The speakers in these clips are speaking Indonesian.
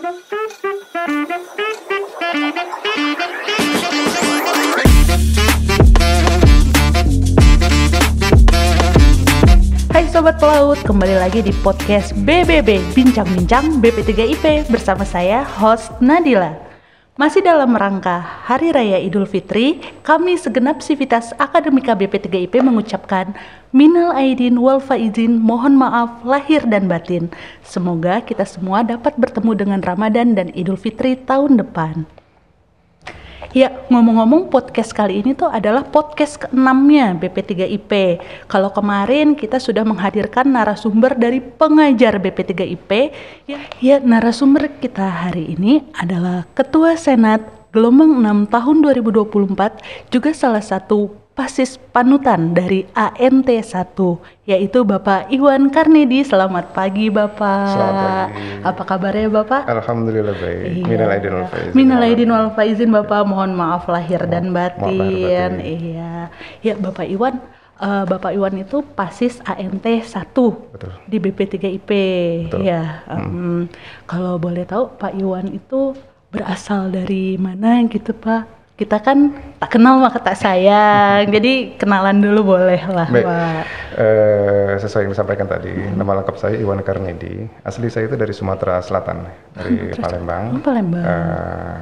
Hai Sobat Pelaut, kembali lagi di podcast BBB, Bincang-Bincang BP3IP bersama saya, host Nadila. Masih dalam rangka Hari Raya Idul Fitri, kami segenap sivitas Akademika BP3IP mengucapkan Minal Aidin wal Faizin, mohon maaf lahir dan batin. Semoga kita semua dapat bertemu dengan Ramadan dan Idul Fitri tahun depan. Ya, ngomong-ngomong, podcast kali ini tuh adalah podcast ke-6-nya BP3IP. Kalau kemarin kita sudah menghadirkan narasumber dari pengajar BP3IP. Ya, narasumber kita hari ini adalah Ketua Senat Gelombang 6 tahun 2024, juga salah satu pasis panutan dari ANT 1, yaitu Bapak Iwan Karnedi. Selamat pagi Bapak. Selamat pagi. Apa kabarnya Bapak? Alhamdulillah baik. Iya. Minal aidin wal faizin. Minal aidin wal faizin Bapak, mohon maaf lahir dan batin. batin. Iya. Ya Bapak Iwan, Bapak Iwan itu pasis ANT 1 Betul. di BP3IP. Betul. Ya. Kalau boleh tahu Pak Iwan itu berasal dari mana gitu Pak? Kita kan tak kenal maka tak sayang, jadi kenalan dulu boleh lah Baik. Pak. Sesuai yang disampaikan tadi, nama lengkap saya Iwan Karnedi. Asli saya itu dari Sumatera Selatan, dari Palembang. Palembang.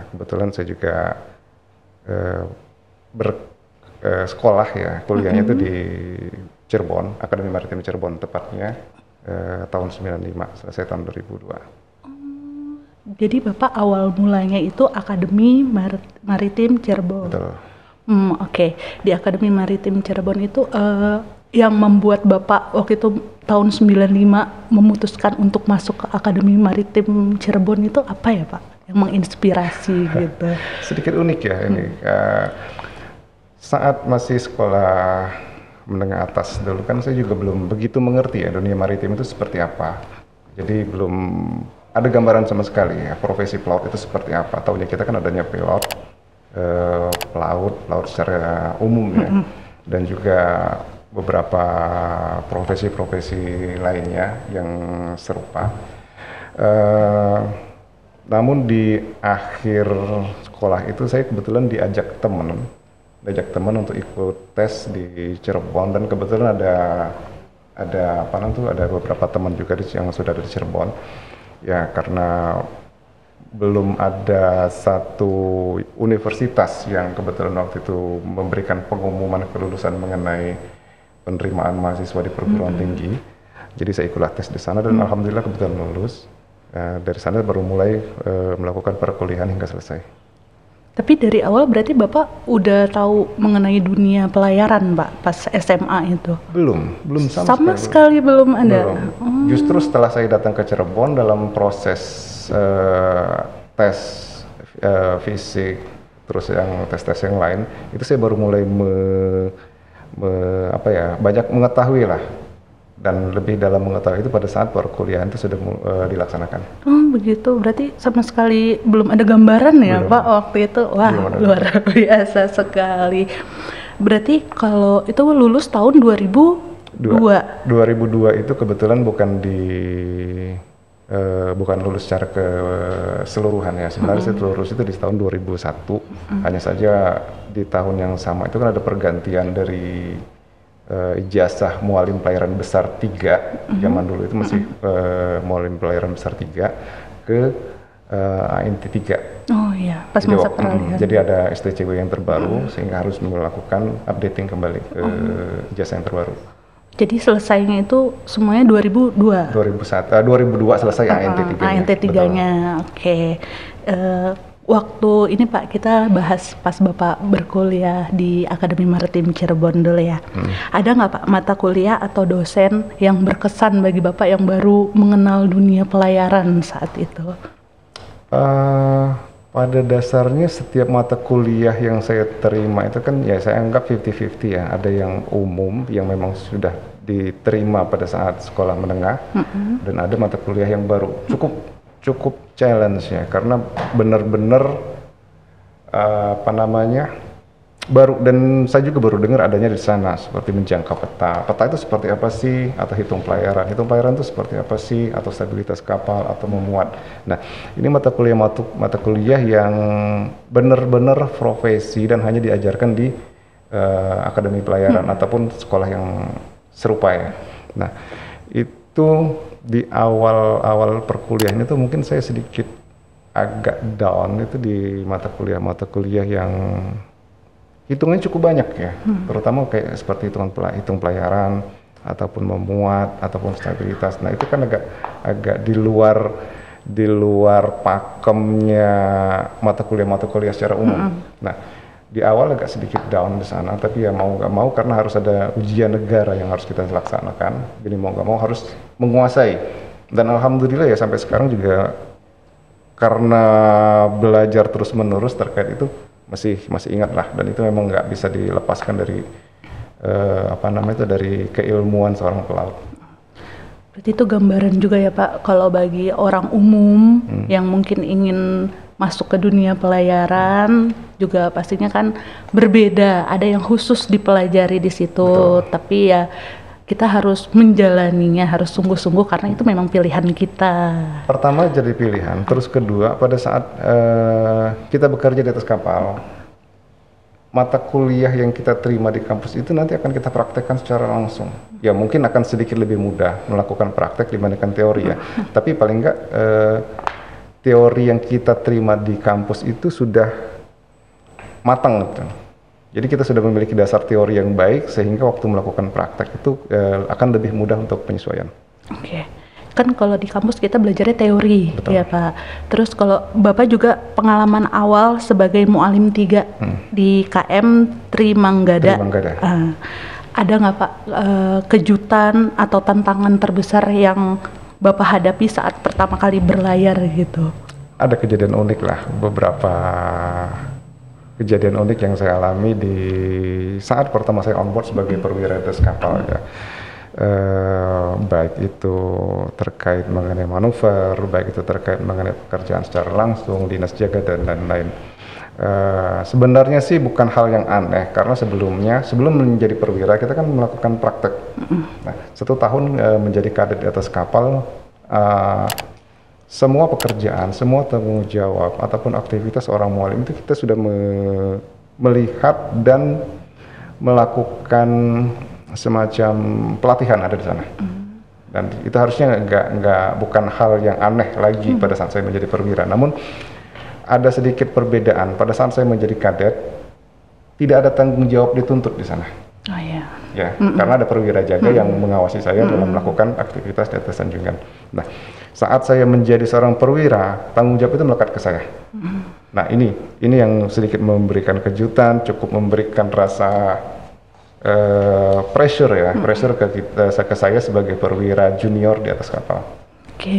Kebetulan saya juga bersekolah ya, kuliahnya itu di Cirebon, Akademi Maritim Cirebon tepatnya, tahun 95, selesai tahun 2002. Jadi Bapak awal mulanya itu Akademi Maritim Cirebon. Betul. Oke. Di Akademi Maritim Cirebon itu yang membuat Bapak waktu itu tahun 95 memutuskan untuk masuk ke Akademi Maritim Cirebon itu apa ya Pak? Yang menginspirasi gitu. Sedikit unik ya ini. Saat masih sekolah menengah atas dulu kan saya juga belum begitu mengerti ya dunia maritim itu seperti apa. Jadi belum ada gambaran sama sekali ya profesi pelaut itu seperti apa. Tahunya kita kan adanya pilot, pelaut secara umum ya, dan juga beberapa profesi-profesi lainnya yang serupa. Namun di akhir sekolah itu saya kebetulan diajak teman untuk ikut tes di Cirebon, dan kebetulan ada beberapa teman juga yang sudah ada di Cirebon. Ya, karena belum ada satu universitas yang kebetulan waktu itu memberikan pengumuman kelulusan mengenai penerimaan mahasiswa di perguruan tinggi. Jadi saya ikutlah tes di sana dan alhamdulillah kebetulan lulus. Dari sana baru mulai melakukan perkuliahan hingga selesai. Tapi dari awal berarti Bapak udah tahu mengenai dunia pelayaran Pak pas SMA itu? Belum sama sekali belum ada. Belum. Justru setelah saya datang ke Cirebon dalam proses tes fisik, terus yang tes-tes yang lain, itu saya baru mulai banyak mengetahui lah, dan lebih dalam mengetahui itu pada saat perkuliahan itu sudah dilaksanakan. Begitu, berarti sama sekali belum ada gambaran ya belum. Pak waktu itu. Wah, luar biasa sekali. Berarti kalau itu lulus tahun 2002 itu kebetulan bukan lulus secara keseluruhan ya. Sebenarnya saya lulus itu di tahun 2001. Hanya saja di tahun yang sama itu kan ada pergantian dari ijazah mualim pelayaran besar 3, zaman dulu itu masih mualim pelayaran besar 3 ke ANT 3. Oh iya, pas masa peralihan. Jadi ada STCW yang terbaru sehingga harus melakukan updating kembali ke ijazah yang terbaru. Jadi selesainya itu semuanya 2002 selesai ANT 3-nya. ANT 3-nya, oke. Waktu ini Pak, kita bahas pas Bapak berkuliah di Akademi Maritim Cirebon dulu ya. Ada nggak Pak mata kuliah atau dosen yang berkesan bagi Bapak yang baru mengenal dunia pelayaran saat itu? Pada dasarnya setiap mata kuliah yang saya terima itu kan ya saya anggap 50-50 ya. Ada yang umum yang memang sudah diterima pada saat sekolah menengah, dan ada mata kuliah yang baru. Cukup challenge ya, karena benar-benar Baru, dan saya juga baru dengar adanya di sana, seperti menjangkau peta. Peta itu seperti apa sih? Atau hitung pelayaran. Hitung pelayaran itu seperti apa sih? Atau stabilitas kapal atau memuat. Nah, ini mata kuliah yang benar-benar profesi dan hanya diajarkan di akademi pelayaran ataupun sekolah yang serupa ya. Nah, itu di awal-awal perkuliahan itu mungkin saya sedikit agak down itu di mata kuliah yang hitungannya cukup banyak ya, terutama kayak seperti hitung pelayaran ataupun memuat ataupun stabilitas. Nah, itu kan agak di luar pakemnya mata kuliah secara umum. Nah, di awal agak sedikit down di sana, tapi ya mau nggak mau karena harus ada ujian negara yang harus kita laksanakan. Jadi mau nggak mau harus menguasai. Dan alhamdulillah ya sampai sekarang juga karena belajar terus menerus terkait itu masih ingat lah, dan itu memang nggak bisa dilepaskan dari dari keilmuan seorang pelaut. Berarti itu gambaran juga ya Pak, kalau bagi orang umum yang mungkin ingin masuk ke dunia pelayaran juga pastinya kan berbeda, ada yang khusus dipelajari di situ. Betul. Tapi ya kita harus menjalaninya, harus sungguh-sungguh karena itu memang pilihan kita. Pertama jadi pilihan, terus kedua pada saat kita bekerja di atas kapal, mata kuliah yang kita terima di kampus itu nanti akan kita praktekkan secara langsung. Ya mungkin akan sedikit lebih mudah melakukan praktek dibandingkan teori ya, tapi paling enggak teori yang kita terima di kampus itu sudah matang gitu. Jadi kita sudah memiliki dasar teori yang baik sehingga waktu melakukan praktek itu akan lebih mudah untuk penyesuaian. Oke. Kan kalau di kampus kita belajarnya teori. Betul. Ya Pak. Terus kalau Bapak juga pengalaman awal sebagai mualim 3 di KM Trimanggada. Ada nggak Pak kejutan atau tantangan terbesar yang Bapak hadapi saat pertama kali berlayar gitu? Ada kejadian unik lah, beberapa kejadian unik yang saya alami di saat pertama saya on board sebagai perwira di atas kapal ya. Baik itu terkait mengenai manuver, baik itu terkait mengenai pekerjaan secara langsung, dinas jaga dan lain-lain. Sebenarnya sih bukan hal yang aneh karena sebelum menjadi perwira kita kan melakukan praktek. Nah, 1 tahun menjadi kadet di atas kapal, semua pekerjaan, semua tanggung jawab ataupun aktivitas orang mualim itu kita sudah melihat dan melakukan semacam pelatihan ada di sana. Dan itu harusnya bukan hal yang aneh lagi pada saat saya menjadi perwira. Namun ada sedikit perbedaan pada saat saya menjadi kadet, tidak ada tanggung jawab dituntut di sana. Oh iya. Ya, karena ada perwira jaga yang mengawasi saya dalam melakukan aktivitas di atas sanjungan. Nah, saat saya menjadi seorang perwira, tanggung jawab itu melekat ke saya. Nah, ini yang sedikit memberikan kejutan, cukup memberikan rasa pressure ya, pressure ke saya sebagai perwira junior di atas kapal. Oke.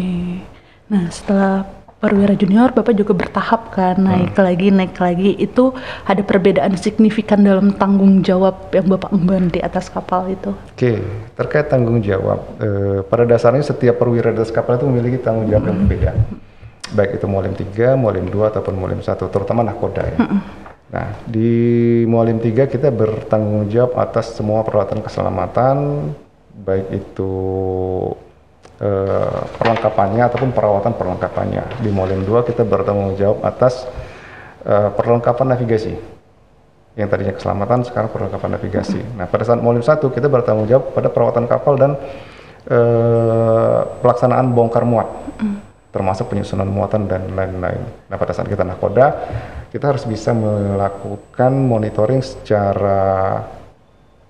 Nah, setelah perwira junior, Bapak juga bertahap kan, naik lagi, itu ada perbedaan signifikan dalam tanggung jawab yang Bapak emban di atas kapal itu? Oke, terkait tanggung jawab, pada dasarnya setiap perwira di atas kapal itu memiliki tanggung jawab yang berbeda. Baik itu mualim 3, mualim 2, ataupun mualim 1, terutama nahkoda ya. Nah, di mualim 3 kita bertanggung jawab atas semua peralatan keselamatan, baik itu perlengkapannya ataupun perawatan perlengkapannya. Di mualim 2 kita bertanggung jawab atas perlengkapan navigasi. Yang tadinya keselamatan sekarang perlengkapan navigasi. Nah, pada saat mualim 1 kita bertanggung jawab pada perawatan kapal dan pelaksanaan bongkar muat. Termasuk penyusunan muatan dan lain-lain. Nah, pada saat kita nahkoda, kita harus bisa melakukan monitoring secara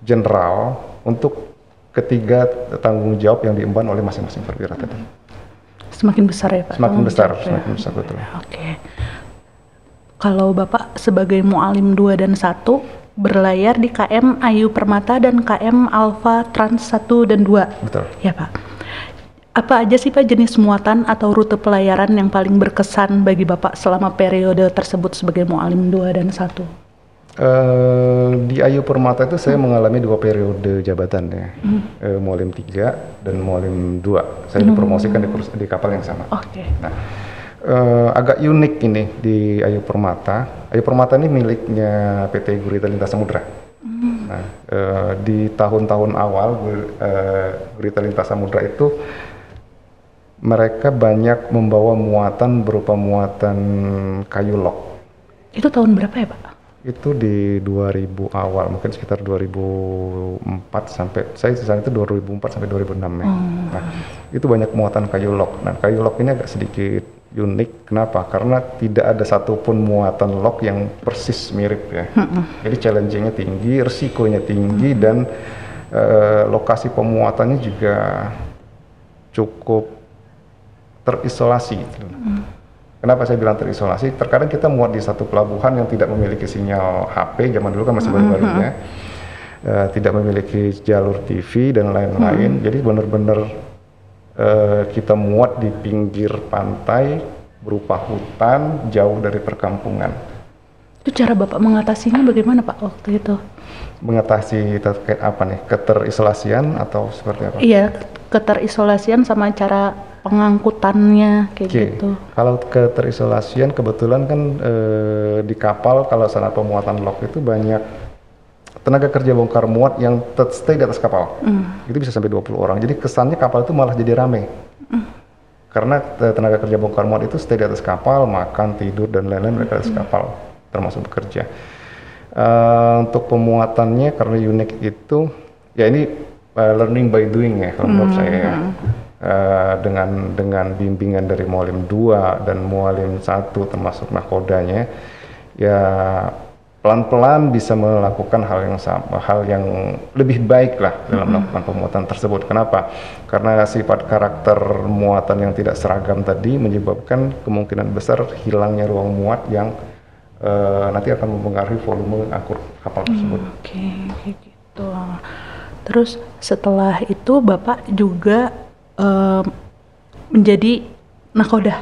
general untuk ketiga tanggung jawab yang diemban oleh masing-masing perwira tadi. Semakin besar ya Pak? Semakin besar betul. Oke. Kalau Bapak sebagai mualim 2 dan 1 berlayar di KM Ayu Permata dan KM Alfa Trans 1 dan 2. Betul. Ya Pak. Apa aja sih Pak jenis muatan atau rute pelayaran yang paling berkesan bagi Bapak selama periode tersebut sebagai mualim 2 dan 1? Di Ayu Permata itu saya mengalami 2 periode jabatan ya, mualim 3 dan mualim 2. Saya dipromosikan di kapal yang sama. Oke. Nah, agak unik ini di Ayu Permata. Ayu Permata ini miliknya PT Gurita Lintas Samudra. Nah, di tahun-tahun awal Gurita Lintas Samudra itu mereka banyak membawa muatan berupa muatan kayu log. Itu tahun berapa ya Pak? Itu di 2000 awal, mungkin sekitar 2004 sampai, saya di sana itu 2004 sampai 2006 ya. Nah, itu banyak muatan kayu log. Nah, kayu log ini agak sedikit unik. Kenapa? Karena tidak ada satupun muatan log yang persis mirip ya. Jadi challenge-nya tinggi, resikonya tinggi, dan lokasi pemuatannya juga cukup terisolasi. Kenapa saya bilang terisolasi? Terkadang kita muat di satu pelabuhan yang tidak memiliki sinyal HP, zaman dulu kan masih baru-barunya, tidak memiliki jalur TV dan lain-lain. Jadi benar-benar kita muat di pinggir pantai berupa hutan jauh dari perkampungan. Itu cara Bapak mengatasinya bagaimana Pak waktu itu? Mengatasi terkait apa nih? Keterisolasian atau seperti apa? Iya, keterisolasian sama cara pengangkutannya kayak gitu. Kalau keterisolasian kebetulan kan di kapal kalau sana pemuatan log itu banyak tenaga kerja bongkar muat yang stay di atas kapal. Itu bisa sampai 20 orang. Jadi kesannya kapal itu malah jadi rame. Karena tenaga kerja bongkar muat itu stay di atas kapal, makan, tidur dan lain-lain mereka di atas kapal, termasuk bekerja. Untuk pemuatannya karena unik itu ya ini learning by doing ya kalau menurut saya ya. Dengan bimbingan dari Mualim 2 dan Mualim 1 termasuk nakodanya ya pelan-pelan bisa melakukan hal yang sama, hal yang lebih baik lah dalam melakukan pemuatan tersebut. Kenapa? Karena sifat karakter muatan yang tidak seragam tadi menyebabkan kemungkinan besar hilangnya ruang muat yang nanti akan mempengaruhi volume angkut kapal tersebut. Oke, kayak gitu. Terus setelah itu Bapak juga menjadi nakoda.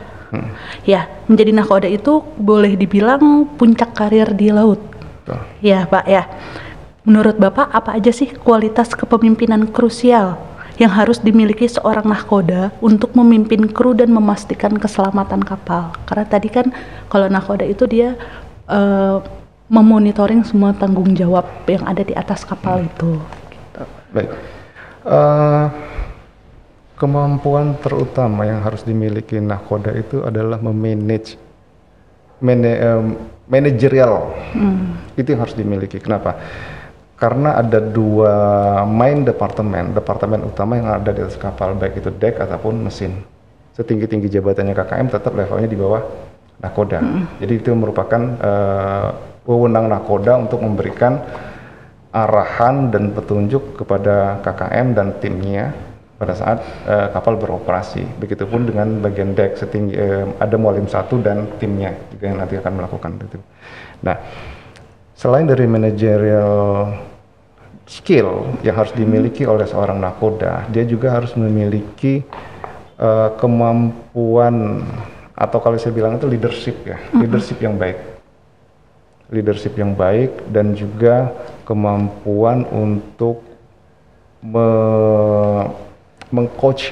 Ya, menjadi nakoda itu boleh dibilang puncak karir di laut. Ya Pak ya. Menurut Bapak apa aja sih kualitas kepemimpinan krusial yang harus dimiliki seorang nakoda untuk memimpin kru dan memastikan keselamatan kapal? Karena tadi kan kalau nakoda itu dia memonitoring semua tanggung jawab yang ada di atas kapal itu. Gitu. Baik. Kemampuan terutama yang harus dimiliki nakoda itu adalah manajerial. Itu yang harus dimiliki. Kenapa? Karena ada dua main departemen utama yang ada di atas kapal, baik itu dek ataupun mesin. Setinggi-tinggi jabatannya KKM tetap levelnya di bawah nakoda. Jadi itu merupakan wewenang nakoda untuk memberikan arahan dan petunjuk kepada KKM dan timnya pada saat kapal beroperasi. Begitupun dengan bagian dek setinggi ada Mualim 1 dan timnya juga yang nanti akan melakukan itu. Nah, selain dari managerial skill yang harus dimiliki oleh seorang nakoda, dia juga harus memiliki kemampuan atau kalau saya bilang itu leadership ya, leadership yang baik. Leadership yang baik dan juga kemampuan untuk mengcoach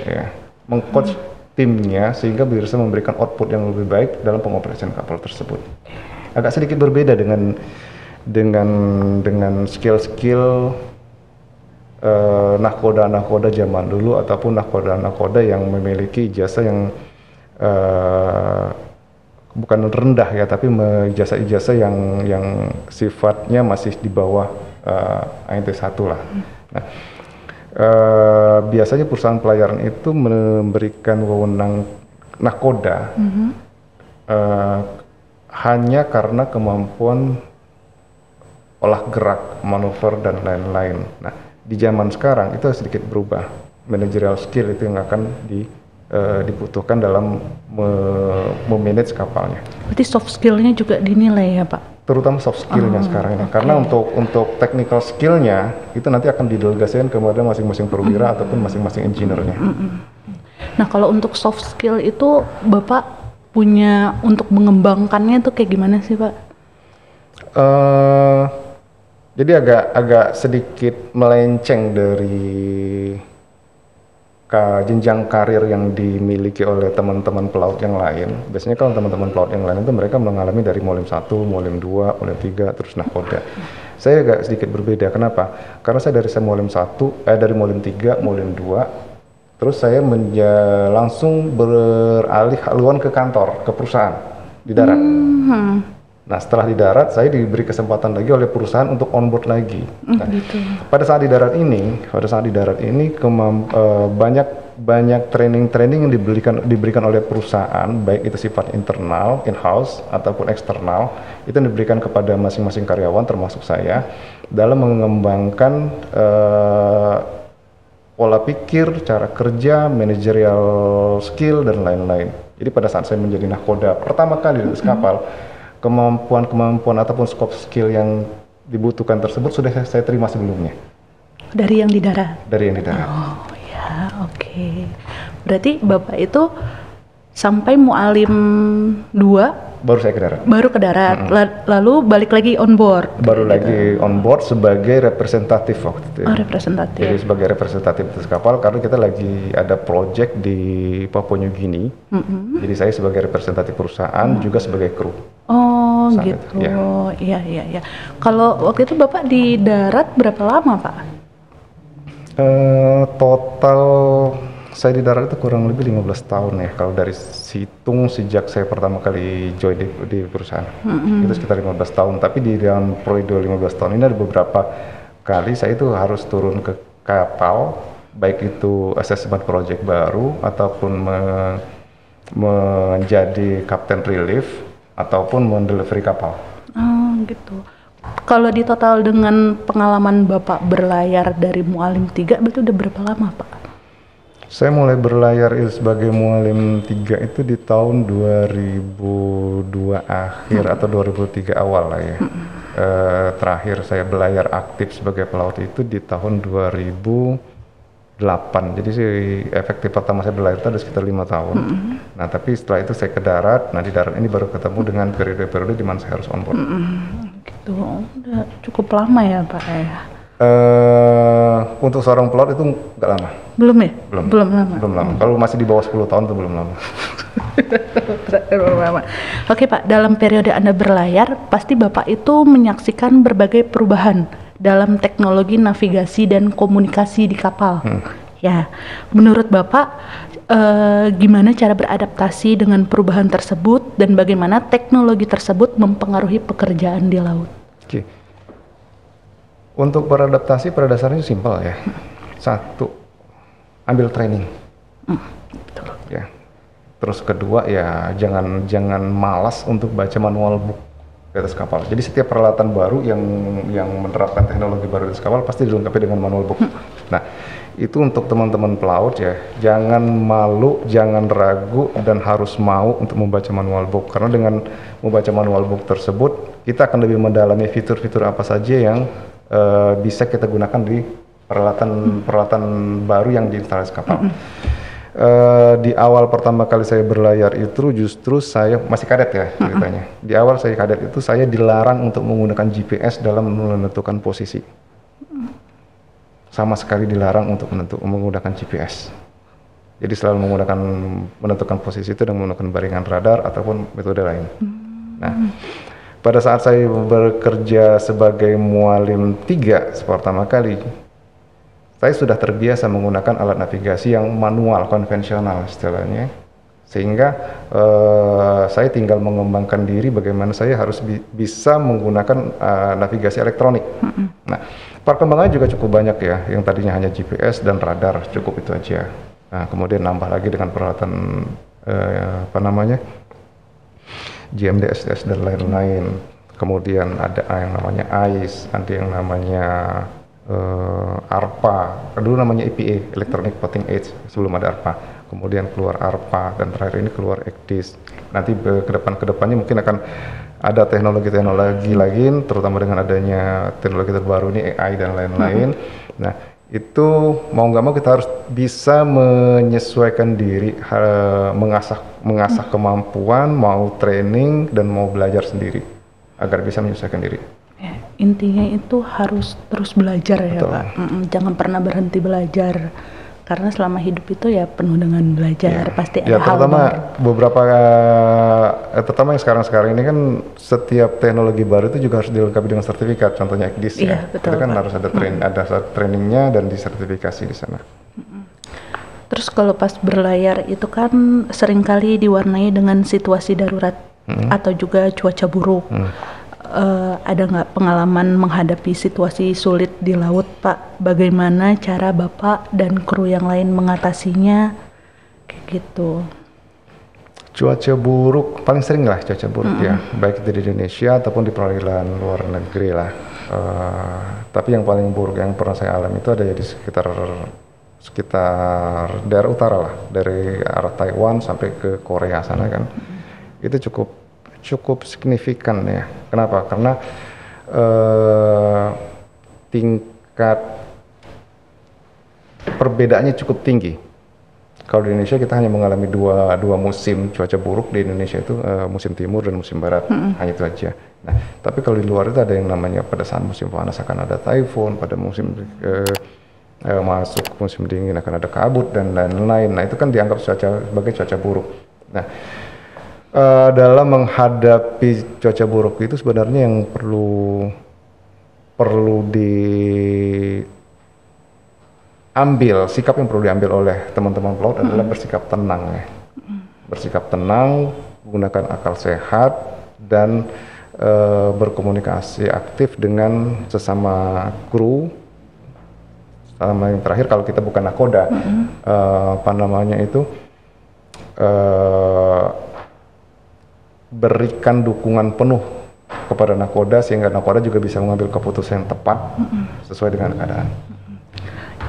timnya sehingga bisa memberikan output yang lebih baik dalam pengoperasian kapal tersebut. Agak sedikit berbeda dengan skill-skill nakoda zaman dulu ataupun nakoda yang memiliki ijazah yang bukan rendah ya, tapi ijazah yang sifatnya masih di bawah ANT 1 lah. Nah, biasanya perusahaan pelayaran itu memberikan wewenang nakoda hanya karena kemampuan olah gerak, manuver dan lain-lain. Nah, di zaman sekarang itu sedikit berubah. Managerial skill itu yang akan dibutuhkan dalam memanage kapalnya. Berarti soft skill-nya juga dinilai ya Pak? Terutama soft skill-nya sekarang ini. Karena untuk technical skill-nya itu nanti akan didelegasikan kepada masing-masing perwira ataupun masing-masing engineer-nya. Nah, kalau untuk soft skill itu Bapak punya untuk mengembangkannya itu kayak gimana sih Pak? Jadi agak sedikit melenceng dari jenjang karir yang dimiliki oleh teman-teman pelaut yang lain. Biasanya kalau teman-teman pelaut yang lain itu mereka mengalami dari Mualim 1, Mualim 2, Mualim 3, terus Nahkoda. Saya agak sedikit berbeda. Kenapa? Karena saya dari Mualim 1, dari Mualim 3, Mualim 2, terus saya langsung beralih haluan ke kantor, ke perusahaan di darat. Nah, setelah di darat, saya diberi kesempatan lagi oleh perusahaan untuk onboard lagi. Nah, gitu. Pada saat di darat ini banyak training yang diberikan oleh perusahaan, baik itu sifat internal, in-house ataupun eksternal, itu yang diberikan kepada masing-masing karyawan, termasuk saya, dalam mengembangkan pola pikir, cara kerja, managerial skill dan lain-lain. Jadi pada saat saya menjadi nahkoda pertama kali di atas kapal, kemampuan ataupun scope skill yang dibutuhkan tersebut sudah saya terima sebelumnya. Dari yang di darat? Dari yang di darat. Oh ya, oke. Berarti Bapak itu sampai Mualim 2 baru saya ke darat. Baru ke darat, lalu balik lagi on board. Baru lagi on board sebagai representatif waktu itu. Oh, representatif. Jadi sebagai representatif atas kapal karena kita lagi ada project di Papua New Guinea. Jadi saya sebagai representatif perusahaan juga sebagai kru. Oh gitu, iya. Kalau waktu itu Bapak di darat berapa lama Pak? Total saya di darat itu kurang lebih 15 tahun ya, kalau dari hitung sejak saya pertama kali join di perusahaan. Itu sekitar 15 tahun, tapi di dalam periode 15 tahun ini ada beberapa kali saya itu harus turun ke kapal, baik itu assessment project baru ataupun menjadi kapten relief ataupun mendelivery kapal. Oh gitu. Kalau di total dengan pengalaman Bapak berlayar dari Mualim 3 berarti udah berapa lama Pak? Saya mulai berlayar sebagai Mualim 3 itu di tahun 2002 akhir atau 2003 awal lah ya. Terakhir saya berlayar aktif sebagai pelaut itu di tahun 2008. Jadi efektif pertama saya berlayar itu ada sekitar 5 tahun. Nah tapi setelah itu saya ke darat. Nah di darat ini baru ketemu dengan periode-periode di mana saya harus on board. Gitu, udah cukup lama ya Pak ya? Untuk seorang pelaut itu nggak lama. Belum ya? Belum lama. Kalau masih di bawah 10 tahun itu belum lama. Belum lama. Oke Pak, dalam periode Anda berlayar, pasti Bapak itu menyaksikan berbagai perubahan dalam teknologi navigasi dan komunikasi di kapal. Ya, menurut Bapak, gimana cara beradaptasi dengan perubahan tersebut dan bagaimana teknologi tersebut mempengaruhi pekerjaan di laut? Oke. Untuk beradaptasi pada dasarnya simpel ya. Satu, ambil training. Betul. Ya. Terus kedua ya jangan malas untuk baca manual book di atas kapal. Jadi setiap peralatan baru yang menerapkan teknologi baru di atas kapal pasti dilengkapi dengan manual book. Nah, itu untuk teman-teman pelaut ya. Jangan malu, jangan ragu dan harus mau untuk membaca manual book karena dengan membaca manual book tersebut kita akan lebih mendalami fitur-fitur apa saja yang bisa kita gunakan di peralatan baru yang diinstalasi kapal. Di awal pertama kali saya berlayar itu justru saya masih kadet ya ceritanya. Di awal saya kadet itu saya dilarang untuk menggunakan GPS dalam menentukan posisi. Sama sekali dilarang untuk menggunakan GPS. Jadi selalu menentukan posisi itu dengan menggunakan baringan radar ataupun metode lain. Nah, pada saat saya bekerja sebagai Mualim 3 pertama kali, saya sudah terbiasa menggunakan alat navigasi yang manual, konvensional istilahnya. Sehingga saya tinggal mengembangkan diri bagaimana saya harus bisa menggunakan navigasi elektronik. Nah, perkembangannya juga cukup banyak ya, yang tadinya hanya GPS dan radar, cukup itu aja. Nah, kemudian nambah lagi dengan peralatan GMD, SDS dan lain-lain. Kemudian ada yang namanya AIS, ada yang namanya ARPA, dulu namanya EPA, Electronic Plotting Aids, sebelum ada ARPA. Kemudian keluar ARPA dan terakhir ini keluar ECDIS. Nanti ke depannya mungkin akan ada teknologi lagi, terutama dengan adanya teknologi terbaru ini AI dan lain-lain. Nah, itu mau nggak mau kita harus bisa menyesuaikan diri, mengasah kemampuan, mau training dan mau belajar sendiri agar bisa menyesuaikan diri. Ya, intinya itu harus terus belajar ya. Betul. Pak. Jangan pernah berhenti belajar. Karena selama hidup itu ya penuh dengan belajar, pasti Ya ada hal terutama baru. beberapa terutama yang sekarang ini kan setiap teknologi baru itu juga harus dilengkapi dengan sertifikat, contohnya ECDIS Iya, ya. betul, Itu kan Pak. harus ada trainingnya dan disertifikasi di sana. Terus kalau pas berlayar itu kan seringkali diwarnai dengan situasi darurat atau juga cuaca buruk. Ada nggak pengalaman menghadapi situasi sulit di laut, Pak? Bagaimana cara Bapak dan kru yang lain mengatasinya? Kayak gitu. Cuaca buruk paling sering lah cuaca buruk ya, baik itu di Indonesia ataupun di perairan luar negeri lah. Tapi yang paling buruk yang pernah saya alami itu ada ya di sekitar daerah utara lah, dari arah Taiwan sampai ke Korea sana kan. Itu cukup signifikan ya. Kenapa? Karena tingkat perbedaannya cukup tinggi. Kalau di Indonesia kita hanya mengalami dua musim cuaca buruk di Indonesia itu musim timur dan musim barat, hanya itu aja. Nah, tapi kalau di luar itu ada yang namanya pada saat musim panas akan ada typhoon, pada musim masuk musim dingin akan ada kabut dan lain-lain. Nah, itu kan dianggap sebagai cuaca buruk. Nah, dalam menghadapi cuaca buruk itu sebenarnya yang perlu diambil, sikap yang perlu diambil oleh teman-teman pelaut adalah bersikap tenang ya. Bersikap tenang, menggunakan akal sehat dan berkomunikasi aktif dengan sesama kru. Sama yang terakhir kalau kita bukan nakoda, berikan dukungan penuh kepada nakoda sehingga nakoda juga bisa mengambil keputusan yang tepat sesuai dengan keadaan.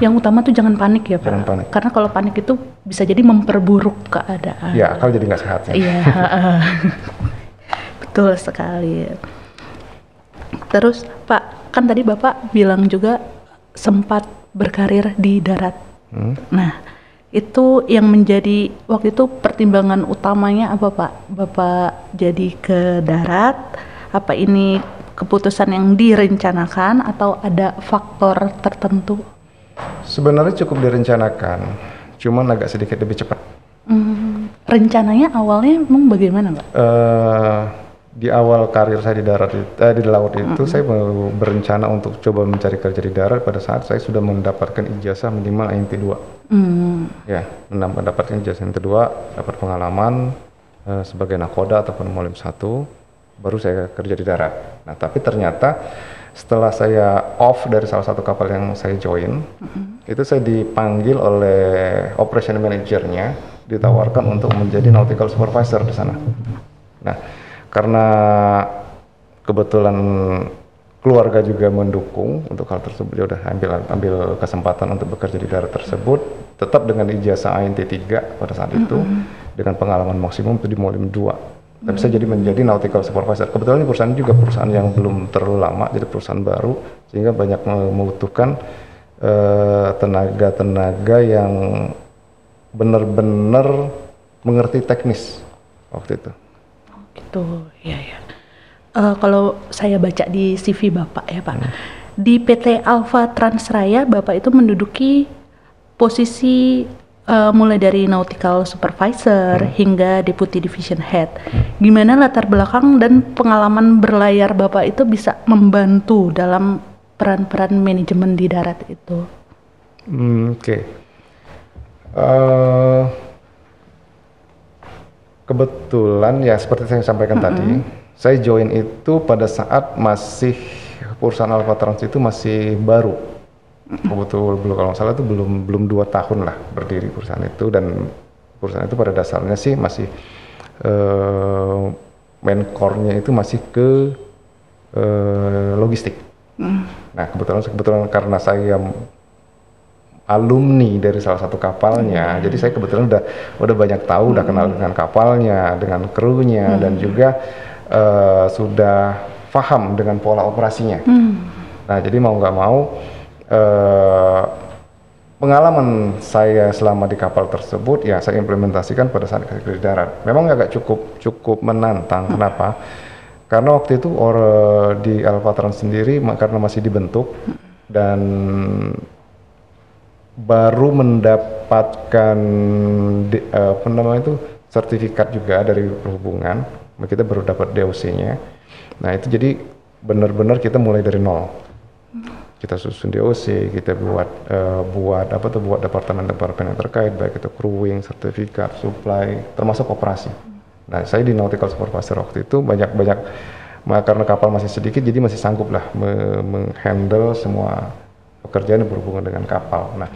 Yang utama tuh jangan panik ya, Pak. Jangan panik. Karena kalau panik itu bisa jadi memperburuk keadaan. Ya, akal jadi nggak sehat ya. Iya, betul sekali. Terus Pak, kan tadi Bapak bilang juga sempat berkarir di darat. Nah, itu yang menjadi waktu itu pertimbangan utamanya apa, Pak? Bapak jadi ke darat, apa ini keputusan yang direncanakan atau ada faktor tertentu? Sebenarnya cukup direncanakan, cuman agak sedikit lebih cepat. Rencananya awalnya emang bagaimana, Pak? Di awal karir saya di laut itu saya berencana untuk coba mencari kerja di darat pada saat saya sudah mendapatkan ijazah minimal INT 2. Ya, mendapatkan ijazah INT 2, dapat pengalaman sebagai nakoda ataupun mulim 1, baru saya kerja di darat. Nah, tapi ternyata setelah saya off dari salah satu kapal yang saya join, itu saya dipanggil oleh operation manajernya, ditawarkan untuk menjadi nautical supervisor di sana. Nah, karena kebetulan keluarga juga mendukung untuk hal tersebut, ya udah ambil kesempatan untuk bekerja di darat tersebut, tetap dengan ijazah INT 3 pada saat itu, dengan pengalaman maksimum itu di Molim 2. Tapi saya jadi menjadi nautical supervisor. Kebetulan ini perusahaan juga perusahaan yang belum terlalu lama, jadi perusahaan baru, sehingga banyak membutuhkan tenaga-tenaga yang benar-benar mengerti teknis waktu itu. Gitu, ya. Kalau saya baca di CV Bapak ya, Pak, di PT Alfa Transraya Bapak itu menduduki posisi mulai dari nautical supervisor hingga deputy division head. Gimana latar belakang dan pengalaman berlayar Bapak itu bisa membantu dalam peran-peran manajemen di darat itu? Oke. Kebetulan ya seperti saya sampaikan tadi, saya join itu pada saat masih perusahaan Alfa Trans itu masih baru. Kebetulan kalau nggak salah itu belum 2 tahun lah berdiri perusahaan itu, dan perusahaan itu pada dasarnya sih masih main core-nya itu masih ke logistik. Nah, kebetulan karena saya alumni dari salah satu kapalnya, jadi saya kebetulan udah banyak tahu, udah kenal dengan kapalnya, dengan krunya, dan juga sudah paham dengan pola operasinya. Nah, jadi mau nggak mau pengalaman saya selama di kapal tersebut ya saya implementasikan pada saat kerja di darat. Memang agak cukup menantang. Kenapa? Karena waktu itu di Alfa Trans sendiri karena masih dibentuk dan baru mendapatkan apa namanya itu sertifikat juga dari perhubungan, kita baru dapat DOC-nya. Nah itu jadi benar-benar kita mulai dari nol. Kita susun DOC, kita buat buat departemen-departemen yang terkait, baik itu crewing, sertifikat, supply, termasuk operasi. Nah saya di nautical supervisor waktu itu banyak karena kapal masih sedikit, jadi masih sanggup lah menghandle semua pekerjaan yang berhubungan dengan kapal. Nah,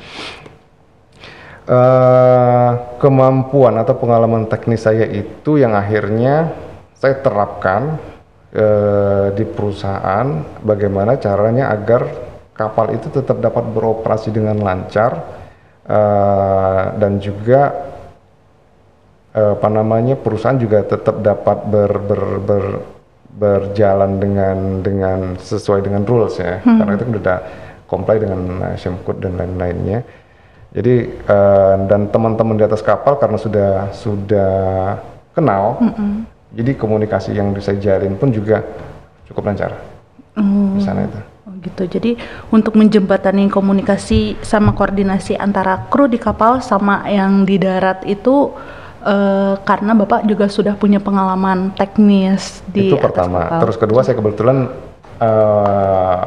kemampuan atau pengalaman teknis saya itu yang akhirnya saya terapkan di perusahaan, bagaimana caranya agar kapal itu tetap dapat beroperasi dengan lancar dan juga perusahaan juga tetap dapat berjalan dengan sesuai dengan rules ya, karena itu udah comply dengan SMCode dan lain-lainnya. Jadi dan teman-teman di atas kapal karena sudah kenal, jadi komunikasi yang saya jalin pun juga cukup lancar di sana itu. Oh gitu. Jadi untuk menjembatani komunikasi sama koordinasi antara kru di kapal sama yang di darat itu karena Bapak juga sudah punya pengalaman teknis di itu atas pertama. kapal. Terus kedua saya kebetulan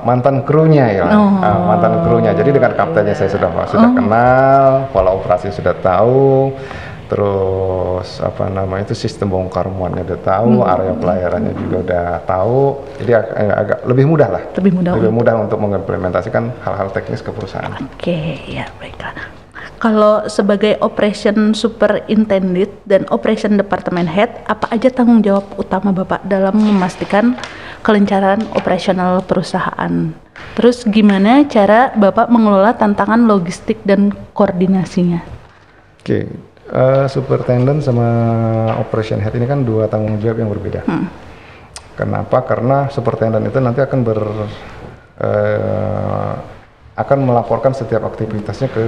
mantan krunya ya, mantan krunya. Jadi dengan kaptennya saya sudah kenal, pola operasi sudah tahu, terus itu sistem bongkar muatnya udah tahu, area pelayarannya juga udah tahu. Jadi agak lebih mudah lah. Lebih mudah untuk mengimplementasikan hal-hal teknis ke perusahaan. Oke, ya baiklah. Kalau sebagai operation superintendent dan operation department head, apa aja tanggung jawab utama Bapak dalam memastikan kelancaran operasional perusahaan? Terus gimana cara Bapak mengelola tantangan logistik dan koordinasinya? Oke, superintendent sama operation head ini kan dua tanggung jawab yang berbeda. Kenapa? Karena superintendent itu nanti akan melaporkan setiap aktivitasnya ke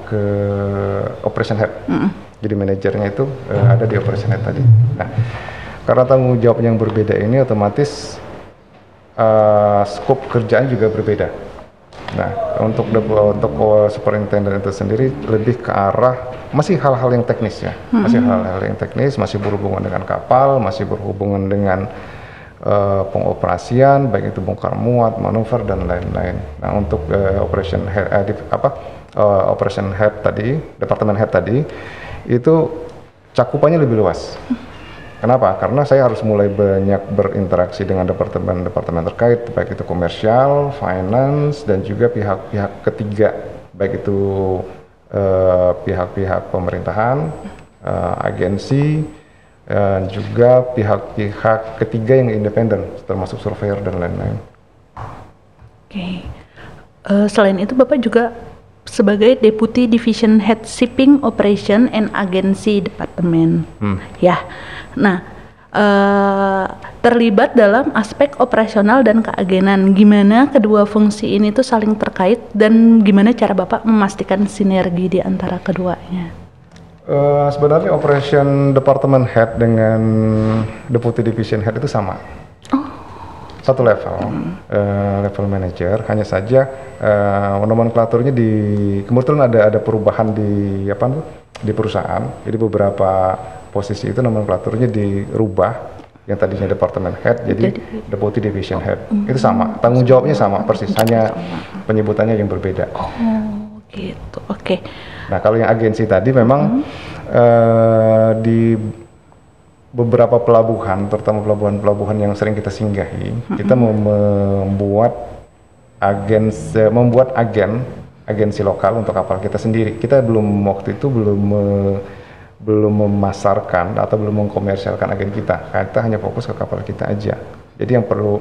ke operation head. Jadi manajernya itu ada di operation head tadi. Nah, karena tanggung jawab yang berbeda ini otomatis skop kerjaan juga berbeda. Nah, untuk superintendent itu sendiri lebih ke arah masih hal-hal yang teknis ya, masih berhubungan dengan kapal, masih berhubungan dengan pengoperasian, baik itu bongkar muat, manuver dan lain-lain. Nah, untuk operation head tadi, departemen head tadi, itu cakupannya lebih luas. Kenapa? Karena saya harus mulai banyak berinteraksi dengan departemen-departemen terkait, baik itu komersial, finance, dan juga pihak-pihak ketiga, baik itu pihak-pihak pemerintahan, agensi, dan juga pihak-pihak ketiga yang independen, termasuk surveyor dan lain-lain. Oke. Selain itu Bapak juga sebagai Deputy Division Head Shipping Operation and Agency Department. Ya. Nah, terlibat dalam aspek operasional dan keagenan. Gimana kedua fungsi ini tuh saling terkait dan gimana cara Bapak memastikan sinergi di antara keduanya? Sebenarnya operation department head dengan deputy division head itu sama, satu level, level manager. Hanya saja nomenklaturnya kebetulan ada perubahan di perusahaan. Jadi beberapa posisi itu nomenklaturnya dirubah, yang tadinya department head jadi deputy division head. Itu sama, tanggung jawabnya sama persis, hanya penyebutannya yang berbeda. Gitu, oke. Nah, kalau yang agensi tadi memang di beberapa pelabuhan, terutama pelabuhan-pelabuhan yang sering kita singgahi, kita membuat agensi lokal untuk kapal kita sendiri. Kita waktu itu belum memasarkan atau belum mengkomersialkan agen kita. Kita hanya fokus ke kapal kita aja. Jadi yang perlu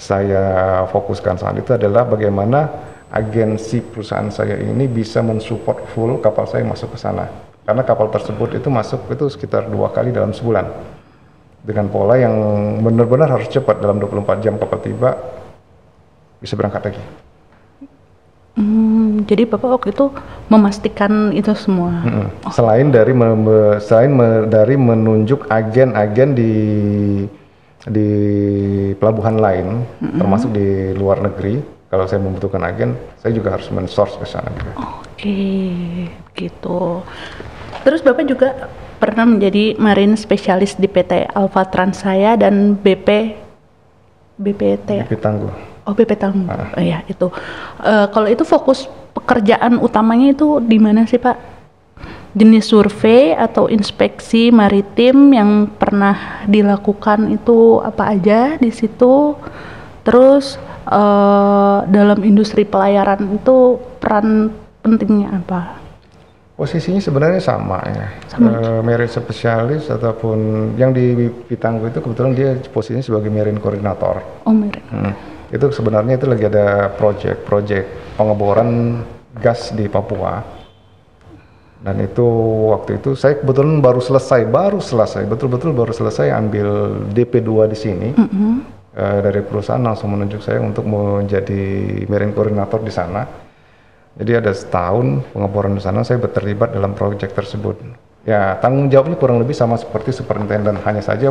saya fokuskan saat itu adalah bagaimana agensi perusahaan saya ini bisa mensupport full kapal saya masuk ke sana. Karena kapal tersebut itu masuk itu sekitar 2 kali dalam sebulan. Dengan pola yang benar-benar harus cepat, dalam 24 jam kapal tiba bisa berangkat lagi. Jadi Bapak waktu itu memastikan itu semua. Selain dari menunjuk agen-agen di pelabuhan lain, termasuk di luar negeri, Kalau saya membutuhkan agen, saya juga harus men-source ke sana juga. Oke, gitu. Terus Bapak juga pernah menjadi marine spesialis di PT Alpha Transaya dan BPT. BP Tangguh. Oh, BP Tangguh. Oh, ya, itu. Kalau itu fokus pekerjaan utamanya itu di mana sih, Pak? Jenis survei atau inspeksi maritim yang pernah dilakukan itu apa aja di situ? Terus dalam industri pelayaran itu peran pentingnya apa? Posisinya sebenarnya sama ya. Marine spesialis ataupun yang di Pitanggu itu kebetulan dia posisinya sebagai marine koordinator. Oh, marine. Itu sebenarnya itu lagi ada project pengeboran gas di Papua. Dan itu waktu itu saya kebetulan baru selesai betul-betul baru selesai ambil DP2 di sini. Dari perusahaan langsung menunjuk saya untuk menjadi marine koordinator di sana. Jadi ada setahun pengeboran di sana, saya terlibat dalam proyek tersebut. Ya, tanggung jawabnya kurang lebih sama seperti superintendent, hanya saja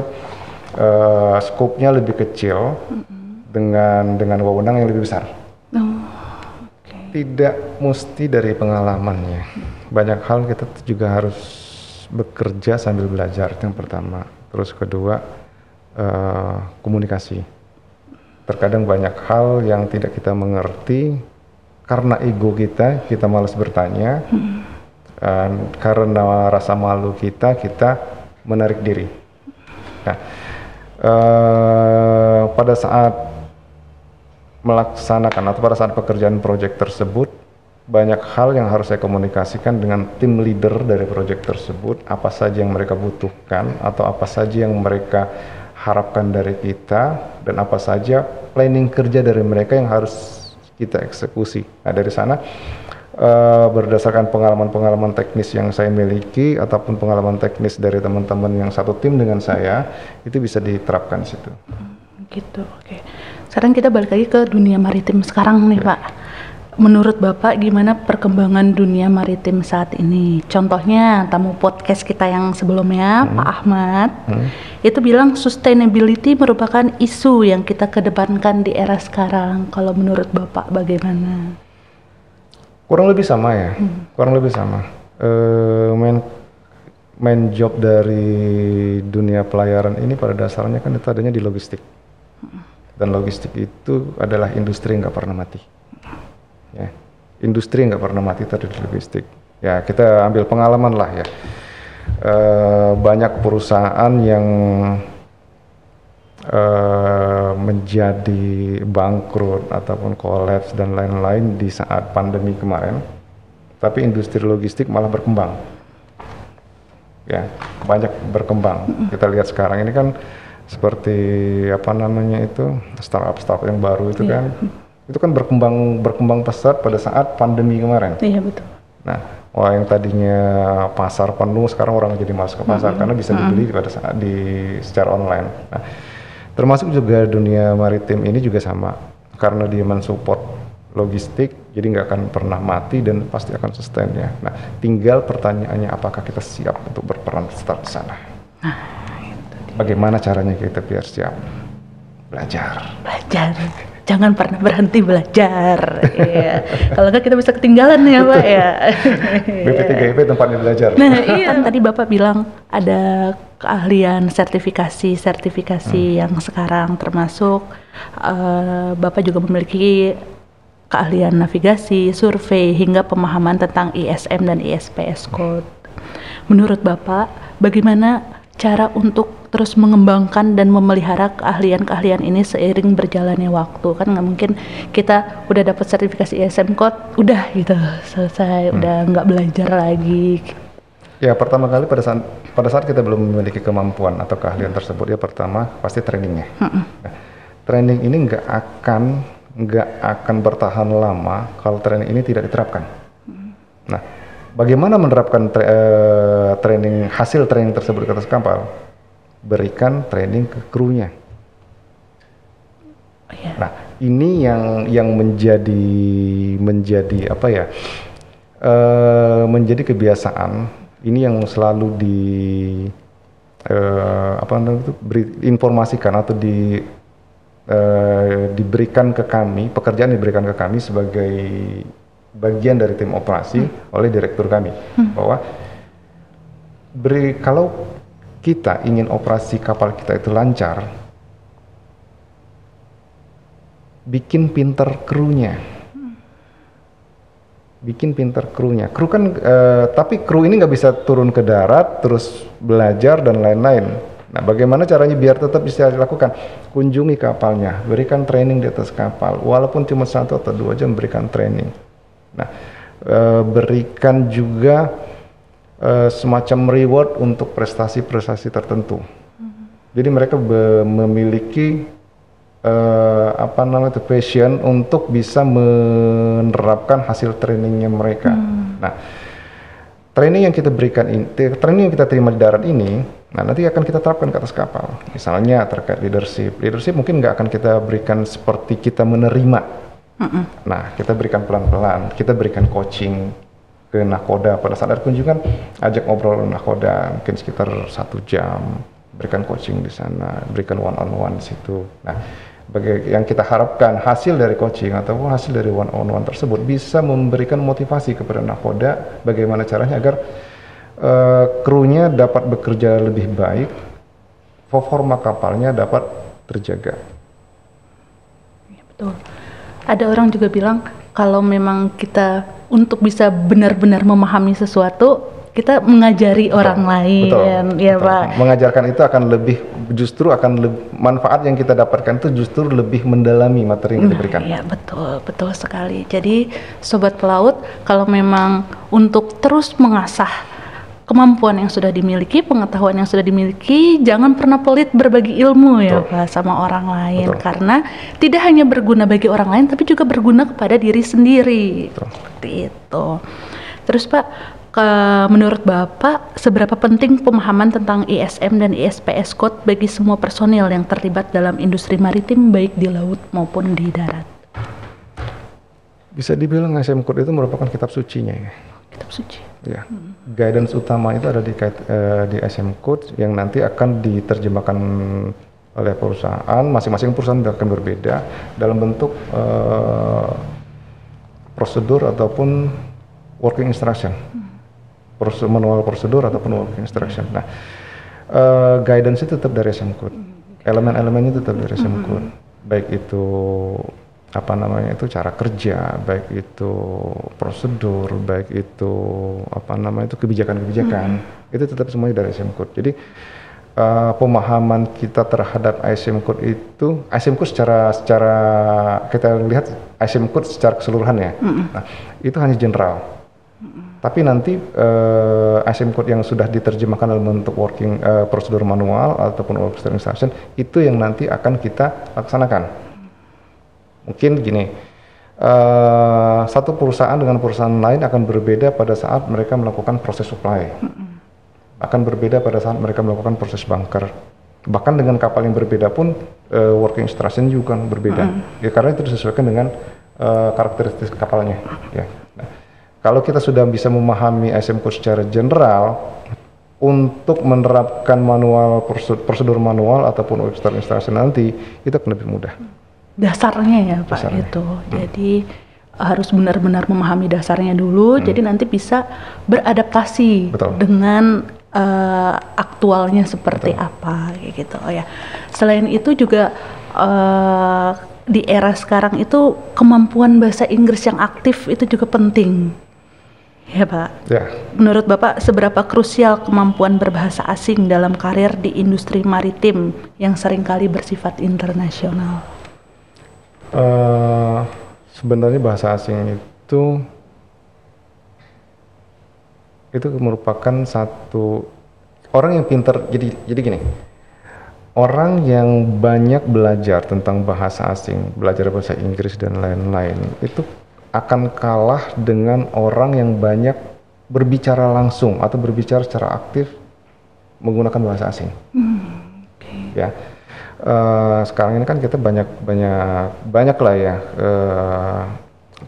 skopnya lebih kecil dengan wewenang yang lebih besar. Tidak mesti dari pengalamannya. Banyak hal kita juga harus bekerja sambil belajar, itu yang pertama. Terus kedua, komunikasi. Terkadang banyak hal yang tidak kita mengerti karena ego kita malas bertanya, karena rasa malu kita menarik diri. Nah, pada saat melaksanakan atau pada saat pekerjaan proyek tersebut, banyak hal yang harus saya komunikasikan dengan tim leader dari proyek tersebut, apa saja yang mereka butuhkan atau apa saja yang mereka harapkan dari kita, dan apa saja planning kerja dari mereka yang harus kita eksekusi. Nah, dari sana berdasarkan pengalaman-pengalaman teknis yang saya miliki ataupun pengalaman teknis dari teman-teman yang satu tim dengan saya, itu bisa diterapkan di situ. Gitu, oke. Sekarang kita balik lagi ke dunia maritim sekarang nih, Pak. Menurut Bapak gimana perkembangan dunia maritim saat ini? Contohnya tamu podcast kita yang sebelumnya, Pak Ahmad, itu bilang sustainability merupakan isu yang kita kedepankan di era sekarang. Kalau menurut Bapak bagaimana? Kurang lebih sama ya, kurang lebih sama. Main job dari dunia pelayaran ini pada dasarnya kan itu adanya di logistik. Dan logistik itu adalah industri yang nggak pernah mati. Ya, industri yang nggak pernah mati itu ada di logistik. Ya, kita ambil pengalaman lah ya. Banyak perusahaan yang menjadi bangkrut ataupun kolaps dan lain-lain di saat pandemi kemarin. Tapi industri logistik malah berkembang. Ya, banyak berkembang. Kita lihat sekarang ini kan seperti apa namanya itu startup yang baru itu kan. Itu kan berkembang pesat pada saat pandemi kemarin. Iya, betul. Nah, yang tadinya pasar penuh sekarang orang jadi masuk ke pasar karena bisa dibeli pada saat secara online. Nah, termasuk juga dunia maritim ini juga sama karena dia mensupport logistik, jadi nggak akan pernah mati dan pasti akan sustain ya. Nah, tinggal pertanyaannya apakah kita siap untuk berperan serta di sana? Bagaimana caranya kita biar siap? Belajar. Jangan pernah berhenti belajar. Iya. Kalau nggak kita bisa ketinggalan ya, Pak ya. BP3IP tempatnya belajar. Nah, iya. Kan tadi Bapak bilang ada keahlian sertifikasi yang sekarang termasuk Bapak juga memiliki keahlian navigasi, survei hingga pemahaman tentang ISM dan ISPS code. Menurut Bapak, bagaimana cara untuk terus mengembangkan dan memelihara keahlian-keahlian ini seiring berjalannya waktu? Kan nggak mungkin kita udah dapat sertifikasi ISM code, udah gitu selesai, udah nggak belajar lagi. Ya, pertama kali pada saat kita belum memiliki kemampuan atau keahlian tersebut, ya pertama pasti trainingnya. Nah, training ini nggak akan bertahan lama kalau training ini tidak diterapkan. Nah, bagaimana menerapkan hasil training tersebut ke atas kapal? Berikan training ke krunya. Nah, ini yang menjadi apa ya? Menjadi kebiasaan. Ini yang selalu beri informasikan atau diberikan ke kami, pekerjaan diberikan ke kami sebagai bagian dari tim operasi oleh direktur kami, bahwa kalau kita ingin operasi kapal kita itu lancar, bikin pinter krunya. Kru kan, tapi kru ini nggak bisa turun ke darat, terus belajar dan lain-lain. Nah, bagaimana caranya biar tetap bisa dilakukan? Kunjungi kapalnya, berikan training di atas kapal, walaupun cuma 1 atau 2 jam berikan training. Nah, berikan juga semacam reward untuk prestasi-prestasi tertentu. Jadi mereka memiliki passion untuk bisa menerapkan hasil trainingnya mereka. Nah, training yang kita berikan ini, training yang kita terima di darat ini, nah nanti akan kita terapkan ke atas kapal. Misalnya terkait leadership mungkin nggak akan kita berikan seperti kita menerima. Nah, kita berikan pelan-pelan, kita berikan coaching ke nakoda pada saat ada kunjungan, ajak ngobrol nakoda mungkin sekitar 1 jam, berikan coaching di sana, berikan one on one di situ. Nah, yang kita harapkan hasil dari coaching ataupun hasil dari one on one tersebut bisa memberikan motivasi kepada nakoda bagaimana caranya agar krunya dapat bekerja lebih baik, performa kapalnya dapat terjaga. Ya, betul. Ada orang juga bilang kalau memang kita untuk bisa benar-benar memahami sesuatu, kita mengajari orang lain, ya Pak. Mengajarkan itu akan manfaat yang kita dapatkan itu justru lebih mendalami materi yang kita berikan. Ya betul sekali. Jadi sobat pelaut, kalau memang untuk terus mengasah kemampuan yang sudah dimiliki, pengetahuan yang sudah dimiliki, jangan pernah pelit berbagi ilmu ya Pak sama orang lain. Karena tidak hanya berguna bagi orang lain, tapi juga berguna kepada diri sendiri. Seperti itu. Terus Pak, menurut Bapak, seberapa penting pemahaman tentang ISM dan ISPS Code bagi semua personil yang terlibat dalam industri maritim baik di laut maupun di darat? Bisa dibilang ISM Code itu merupakan kitab sucinya ya. Kitab suci. Ya. Guidance utama itu ada di ISM Code yang nanti akan diterjemahkan oleh perusahaan, masing-masing perusahaan akan berbeda dalam bentuk prosedur ataupun working instruction. Manual prosedur ataupun working instruction. Nah, guidance itu tetap dari ISM Code. Elemen-elemennya tetap dari ISM Code. Baik itu cara kerja, baik itu prosedur, baik itu kebijakan-kebijakan. Itu tetap semuanya dari ISM Code. Jadi pemahaman kita terhadap ISM Code itu, ISM Code secara kita lihat ISM Code secara keseluruhan ya. Nah, itu hanya general. Tapi nanti ISM Code yang sudah diterjemahkan dalam bentuk working prosedur manual ataupun working instruction itu yang nanti akan kita laksanakan. Mungkin gini, satu perusahaan dengan perusahaan lain akan berbeda pada saat mereka melakukan proses supply, akan berbeda pada saat mereka melakukan proses bunker. Bahkan dengan kapal yang berbeda pun working instruction juga kan berbeda. Ya karena itu disesuaikan dengan karakteristik kapalnya. Ya. Nah, kalau kita sudah bisa memahami ISM Code secara general, untuk menerapkan prosedur manual ataupun working instruction nanti itu akan lebih mudah. Dasarnya ya Pak itu. Jadi harus benar-benar memahami dasarnya dulu, jadi nanti bisa beradaptasi dengan aktualnya seperti apa gitu. Oh ya. Selain itu juga di era sekarang itu kemampuan bahasa Inggris yang aktif itu juga penting. Ya Pak. Ya. Menurut Bapak seberapa krusial kemampuan berbahasa asing dalam karir di industri maritim yang seringkali bersifat internasional? Sebenarnya bahasa asing itu merupakan satu orang yang pintar. Jadi gini, orang yang banyak belajar tentang bahasa asing, belajar bahasa Inggris dan lain-lain, itu akan kalah dengan orang yang banyak berbicara langsung atau berbicara secara aktif menggunakan bahasa asing. Ya. Sekarang ini kan kita banyak lah ya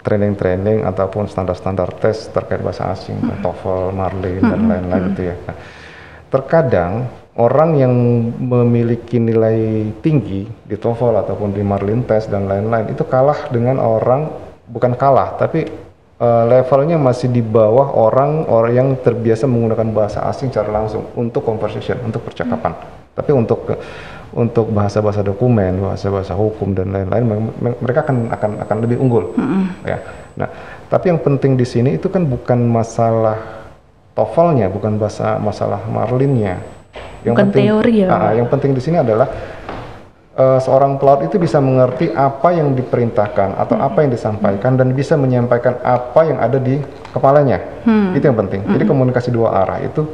training ataupun standar tes terkait bahasa asing, TOEFL, Marlin dan lain-lain itu ya. Nah, terkadang orang yang memiliki nilai tinggi di TOEFL ataupun di Marlin Test dan lain-lain itu kalah dengan orang, bukan kalah, tapi levelnya masih di bawah orang yang terbiasa menggunakan bahasa asing secara langsung untuk conversation, untuk percakapan. Tapi untuk bahasa-bahasa dokumen, bahasa-bahasa hukum dan lain-lain, mereka akan lebih unggul. Ya. Nah, tapi yang penting di sini itu kan bukan masalah TOEFL-nya, bukan masalah Marlinnya. Yang bukan penting, teori ya. Yang penting di sini adalah seorang pelaut itu bisa mengerti apa yang diperintahkan atau apa yang disampaikan dan bisa menyampaikan apa yang ada di kepalanya. Itu yang penting. Jadi komunikasi dua arah itu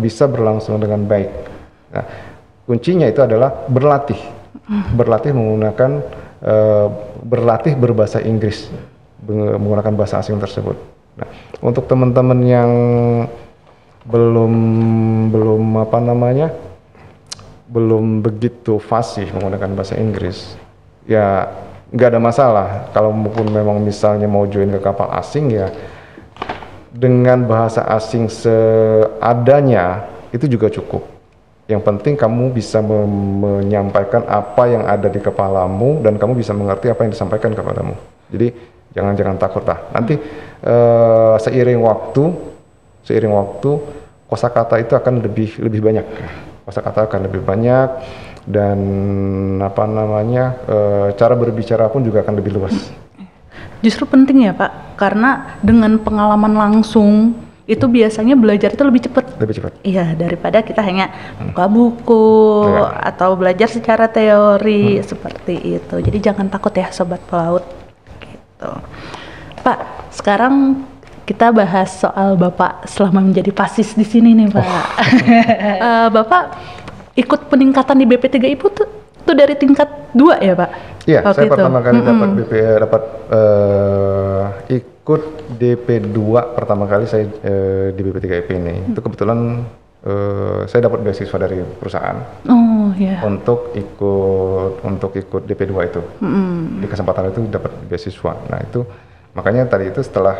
bisa berlangsung dengan baik. Nah, kuncinya itu adalah berlatih menggunakan berlatih berbahasa Inggris, menggunakan bahasa asing tersebut. Nah, untuk teman-teman yang belum begitu fasih menggunakan bahasa Inggris, ya nggak ada masalah. Kalau memang misalnya mau join ke kapal asing, ya dengan bahasa asing seadanya itu juga cukup. Yang penting kamu bisa menyampaikan apa yang ada di kepalamu dan kamu bisa mengerti apa yang disampaikan kepadamu. Jadi jangan takut lah. Nanti seiring waktu kosakata itu akan lebih banyak. Kosakata akan lebih banyak dan cara berbicara pun juga akan lebih luas. Justru penting ya Pak, karena dengan pengalaman langsung itu biasanya belajar itu lebih cepat. Iya, daripada kita hanya buka buku atau belajar secara teori seperti itu. Jadi jangan takut ya sobat pelaut. Gitu. Pak, sekarang kita bahas soal Bapak selama menjadi pasis di sini nih Pak. Bapak ikut peningkatan di BP3IP tuh dari tingkat 2 ya Pak? Iya, saya pertama kali dapat ikut DP2 pertama kali saya di BP3IP ini. Itu kebetulan saya dapat beasiswa dari perusahaan untuk ikut DP2 itu. Di kesempatan itu dapat beasiswa. Nah itu makanya tadi itu setelah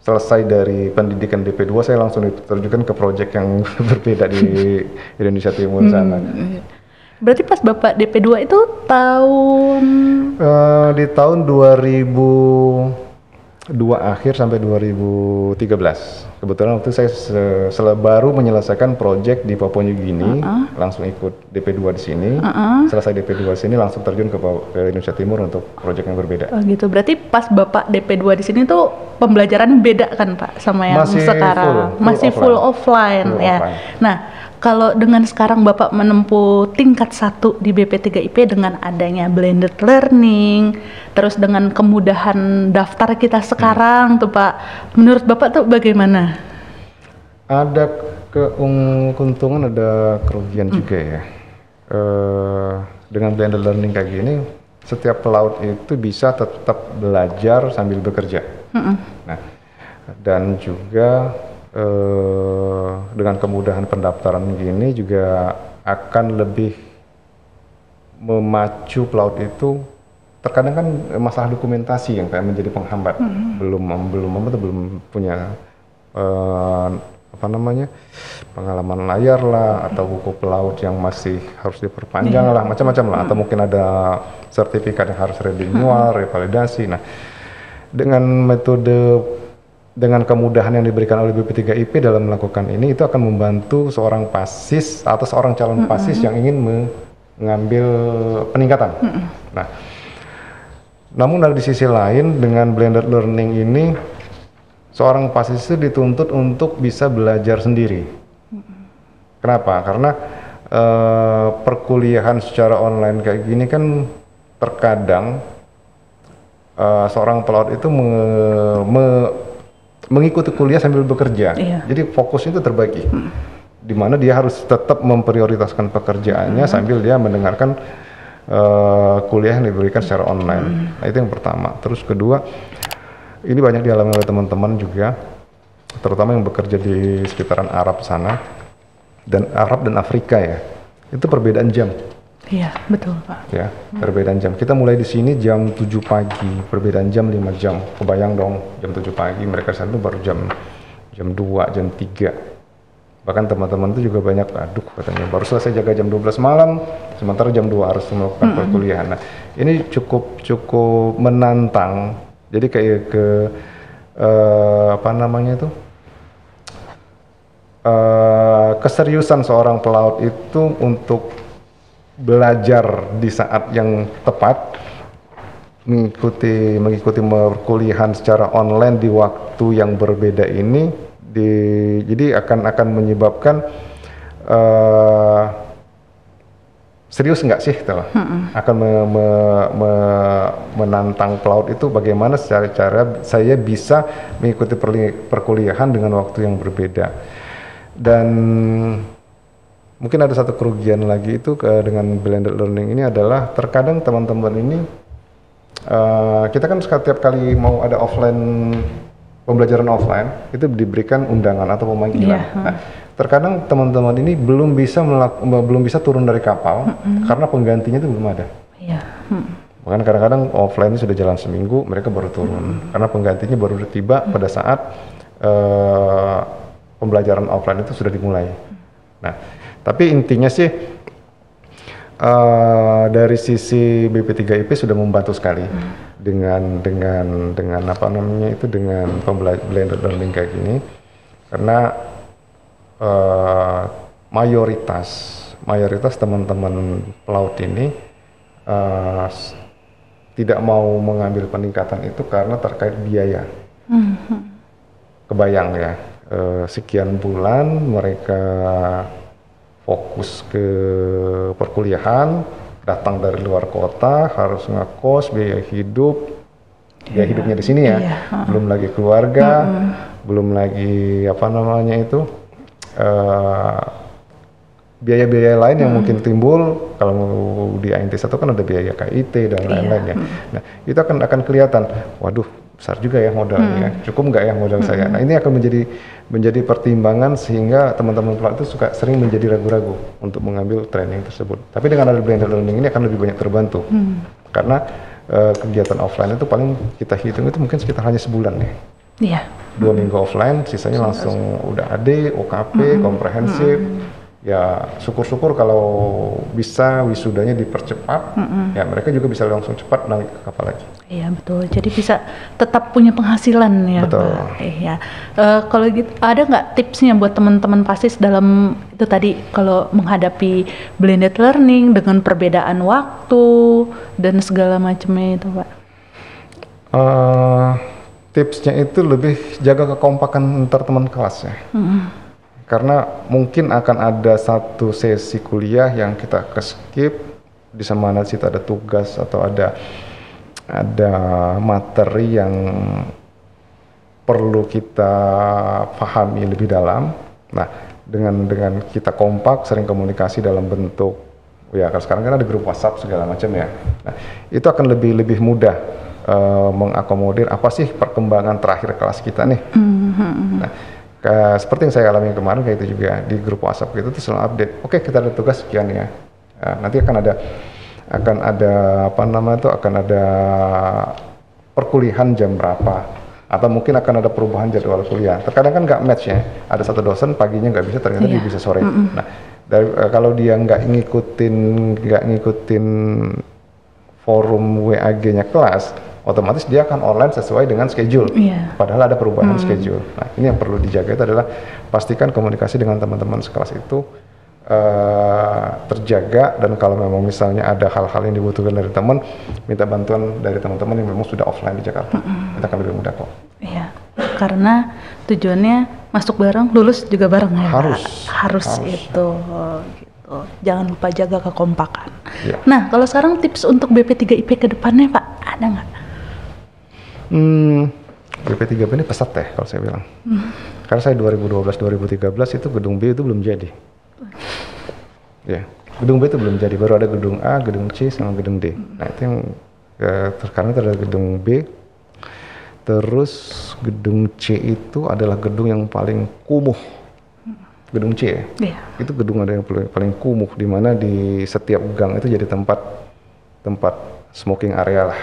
selesai dari pendidikan DP2 saya langsung diterjunkan ke proyek yang berbeda di Indonesia Timur sana. Berarti pas Bapak DP2 itu di tahun 2002 akhir sampai 2013. Kebetulan waktu saya baru menyelesaikan proyek di Papua New Guinea, langsung ikut DP2 di sini. Selesai DP2 di sini langsung terjun ke Indonesia Timur untuk proyek yang berbeda. Oh gitu. Berarti pas Bapak DP2 di sini tuh pembelajaran beda kan Pak sama yang sekarang? Masih full offline ya. Offline. Nah, kalau dengan sekarang Bapak menempuh tingkat 1 di BP3IP dengan adanya blended learning, terus dengan kemudahan daftar kita sekarang tuh Pak, menurut Bapak tuh bagaimana? Ada keuntungan, ada kerugian juga ya. Dengan blended learning kayak gini, setiap pelaut itu bisa tetap belajar sambil bekerja. Nah, dan juga dengan kemudahan pendaftaran gini juga akan lebih memacu pelaut itu. Terkadang kan masalah dokumentasi yang kayak menjadi penghambat. Belum punya pengalaman layar lah, atau buku pelaut yang masih harus diperpanjang lah, macam-macam lah, atau mungkin ada sertifikat yang harus renewal, revalidasi. Nah, dengan kemudahan yang diberikan oleh BP3IP dalam melakukan ini, itu akan membantu seorang pasis atau seorang calon pasis yang ingin mengambil peningkatan. Nah, namun dari sisi lain, dengan blended learning ini, seorang pasis itu dituntut untuk bisa belajar sendiri. Kenapa? Karena perkuliahan secara online kayak gini kan terkadang seorang pelaut itu mengikuti kuliah sambil bekerja. Jadi fokusnya itu terbagi. Di mana dia harus tetap memprioritaskan pekerjaannya sambil dia mendengarkan kuliah yang diberikan secara online. Nah, itu yang pertama. Terus kedua, ini banyak dialami oleh teman-teman juga, terutama yang bekerja di sekitaran Arab sana, dan Arab dan Afrika ya. Itu perbedaan jam. Iya, betul Pak. Ya, perbedaan jam. Kita mulai di sini jam 7 pagi, perbedaan jam 5 jam. Kebayang dong, jam 7 pagi, mereka sana baru jam 2, jam 3. Bahkan teman-teman itu juga banyak, aduh katanya baru selesai jaga jam 12 malam, sementara jam 2 harus melakukan perkuliahan. Nah, ini cukup menantang. Jadi kayak ke keseriusan seorang pelaut itu untuk belajar di saat yang tepat, mengikuti perkuliahan secara online di waktu yang berbeda ini. Jadi akan menyebabkan serius nggak sih gitu, akan menantang pelaut itu bagaimana cara saya bisa mengikuti perkuliahan dengan waktu yang berbeda. Dan mungkin ada satu kerugian lagi itu dengan blended learning ini adalah terkadang teman-teman ini kita kan setiap kali mau ada pembelajaran offline itu diberikan undangan atau pemanggilan. Nah, terkadang teman-teman ini belum bisa turun dari kapal karena penggantinya itu belum ada. Bahkan kadang-kadang offline sudah jalan seminggu, mereka baru turun karena penggantinya baru tiba pada saat pembelajaran offline itu sudah dimulai. Nah, tapi intinya sih dari sisi BP3IP sudah membantu sekali dengan dengan blended learning kayak gini, karena mayoritas teman-teman pelaut ini tidak mau mengambil peningkatan itu karena terkait biaya. Kebayang ya, sekian bulan mereka fokus ke perkuliahan, datang dari luar kota, harus ngekos, biaya hidupnya di sini ya, belum lagi keluarga, belum lagi biaya-biaya lain yang mungkin timbul. Kalau di ANT1 kan ada biaya KIT dan lain-lain ya. Nah, itu akan kelihatan, waduh besar juga ya modalnya, cukup nggak ya modal saya. Nah, ini akan menjadi pertimbangan sehingga teman-teman pelaut itu sering menjadi ragu-ragu untuk mengambil training tersebut. Tapi dengan ada blended learning ini akan lebih banyak terbantu, karena kegiatan offline itu paling kita hitung itu mungkin sekitar hanya sebulan ya. 2 minggu offline, sisanya langsung udah AD, OKP, komprehensif. Ya syukur-syukur kalau bisa wisudanya dipercepat, ya mereka juga bisa langsung cepat naik ke kapal lagi. Iya betul, jadi bisa tetap punya penghasilan ya. Betul. Pak. Iya. Kalau gitu ada nggak tipsnya buat teman-teman pasis dalam itu tadi kalau menghadapi blended learning dengan perbedaan waktu dan segala macamnya itu Pak? Tipsnya itu lebih jaga kekompakan antar teman kelas ya. Karena mungkin akan ada satu sesi kuliah yang kita skip, di mana situ ada tugas atau ada materi yang perlu kita pahami lebih dalam. Nah, dengan kita kompak, sering komunikasi dalam bentuk ya, sekarang kan ada grup WhatsApp segala macam ya. Nah, itu akan lebih mudah mengakomodir apa sih perkembangan terakhir kelas kita nih. Nah, seperti yang saya alami kemarin kayak itu juga di grup WhatsApp gitu tuh selalu update. Oke, kita ada tugas sekian ya. Nanti akan ada perkuliahan jam berapa, atau mungkin akan ada perubahan jadwal kuliah. Terkadang kan nggak match ya. Ada satu dosen paginya nggak bisa, ternyata dia bisa sore. Nah, kalau dia nggak ngikutin forum WAG-nya kelas, otomatis dia akan online sesuai dengan schedule, padahal ada perubahan schedule. Nah, ini yang perlu dijaga itu adalah pastikan komunikasi dengan teman-teman sekelas itu terjaga, dan kalau memang misalnya ada hal-hal yang dibutuhkan dari teman, minta bantuan dari teman-teman yang memang sudah offline di Jakarta. Itu akan lebih mudah kok. Iya, karena tujuannya masuk bareng, lulus juga bareng ya. Harus itu. Gitu. Jangan lupa jaga kekompakan. Nah, kalau sekarang tips untuk BP3IP ke depannya Pak, ada nggak? BP3IP ini pesat ya kalau saya bilang. Karena saya 2012-2013 itu gedung B itu belum jadi. Ya, gedung B itu belum jadi, baru ada gedung A, gedung C, sama gedung D. Nah, itu yang sekarang itu ada gedung B. Terus gedung C itu adalah gedung yang paling kumuh. Gedung C ya. Itu gedung ada yang paling kumuh, di mana di setiap gang itu jadi tempat smoking area lah.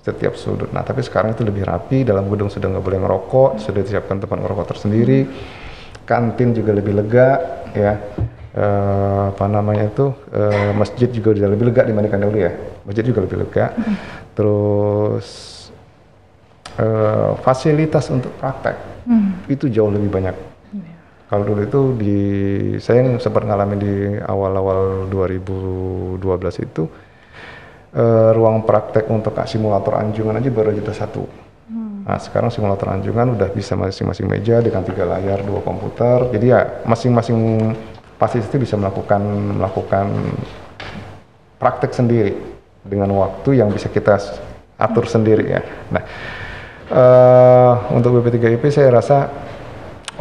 Setiap sudut. Nah, tapi sekarang itu lebih rapi, dalam gedung sudah nggak boleh ngerokok, sudah disiapkan tempat ngerokok tersendiri. kantin juga lebih lega, ya. Masjid juga udah lebih lega dibandingkan dulu ya. Masjid juga lebih lega. Terus fasilitas untuk praktek itu jauh lebih banyak. Kalau dulu itu saya yang sempat ngalamin di awal-awal 2012 itu ruang praktek untuk simulator anjungan aja baru ada 1. Nah sekarang simulator anjungan udah bisa masing-masing meja dengan 3 layar, 2 komputer. Jadi ya masing-masing fasilitas itu bisa melakukan praktek sendiri dengan waktu yang bisa kita atur sendiri ya. Nah untuk BP3IP saya rasa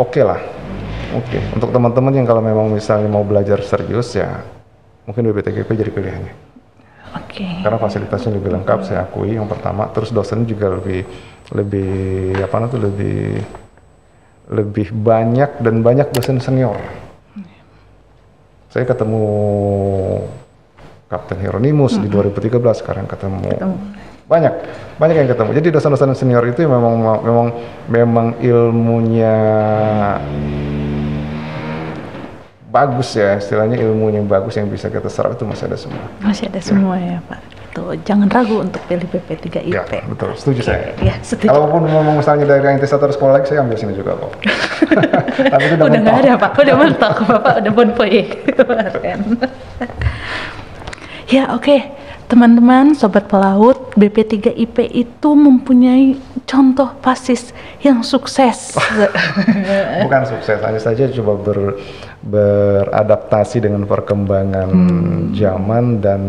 oke lah. Oke, untuk teman-teman yang kalau memang misalnya mau belajar serius ya mungkin BP3IP jadi pilihannya. Oke. Karena fasilitasnya lebih lengkap, saya akui yang pertama. Terus dosen juga lebih banyak dan banyak dosen senior. Saya ketemu Kapten Hieronymus di 2013, sekarang ketemu. Banyak yang ketemu. Jadi dosen-dosen senior itu memang ilmunya bagus ya, istilahnya ilmunya bagus yang bisa kita serap itu masih ada semua. Masih ada semua ya Pak. Tuh, jangan ragu untuk pilih BP3IP. Ya, betul. Setuju saya. Ya, setuju. Kalaupun mau misalnya dari yang satu sekolah lagi, saya ambil sini juga kok. Tapi itu udah nggak ada Pak, udah mentok Bapak, udah bonpoy kemarin. Ya oke. Teman-teman, Sobat Pelaut, BP3IP itu mempunyai contoh pasis yang sukses. Bukan sukses, hanya saja coba beradaptasi dengan perkembangan zaman dan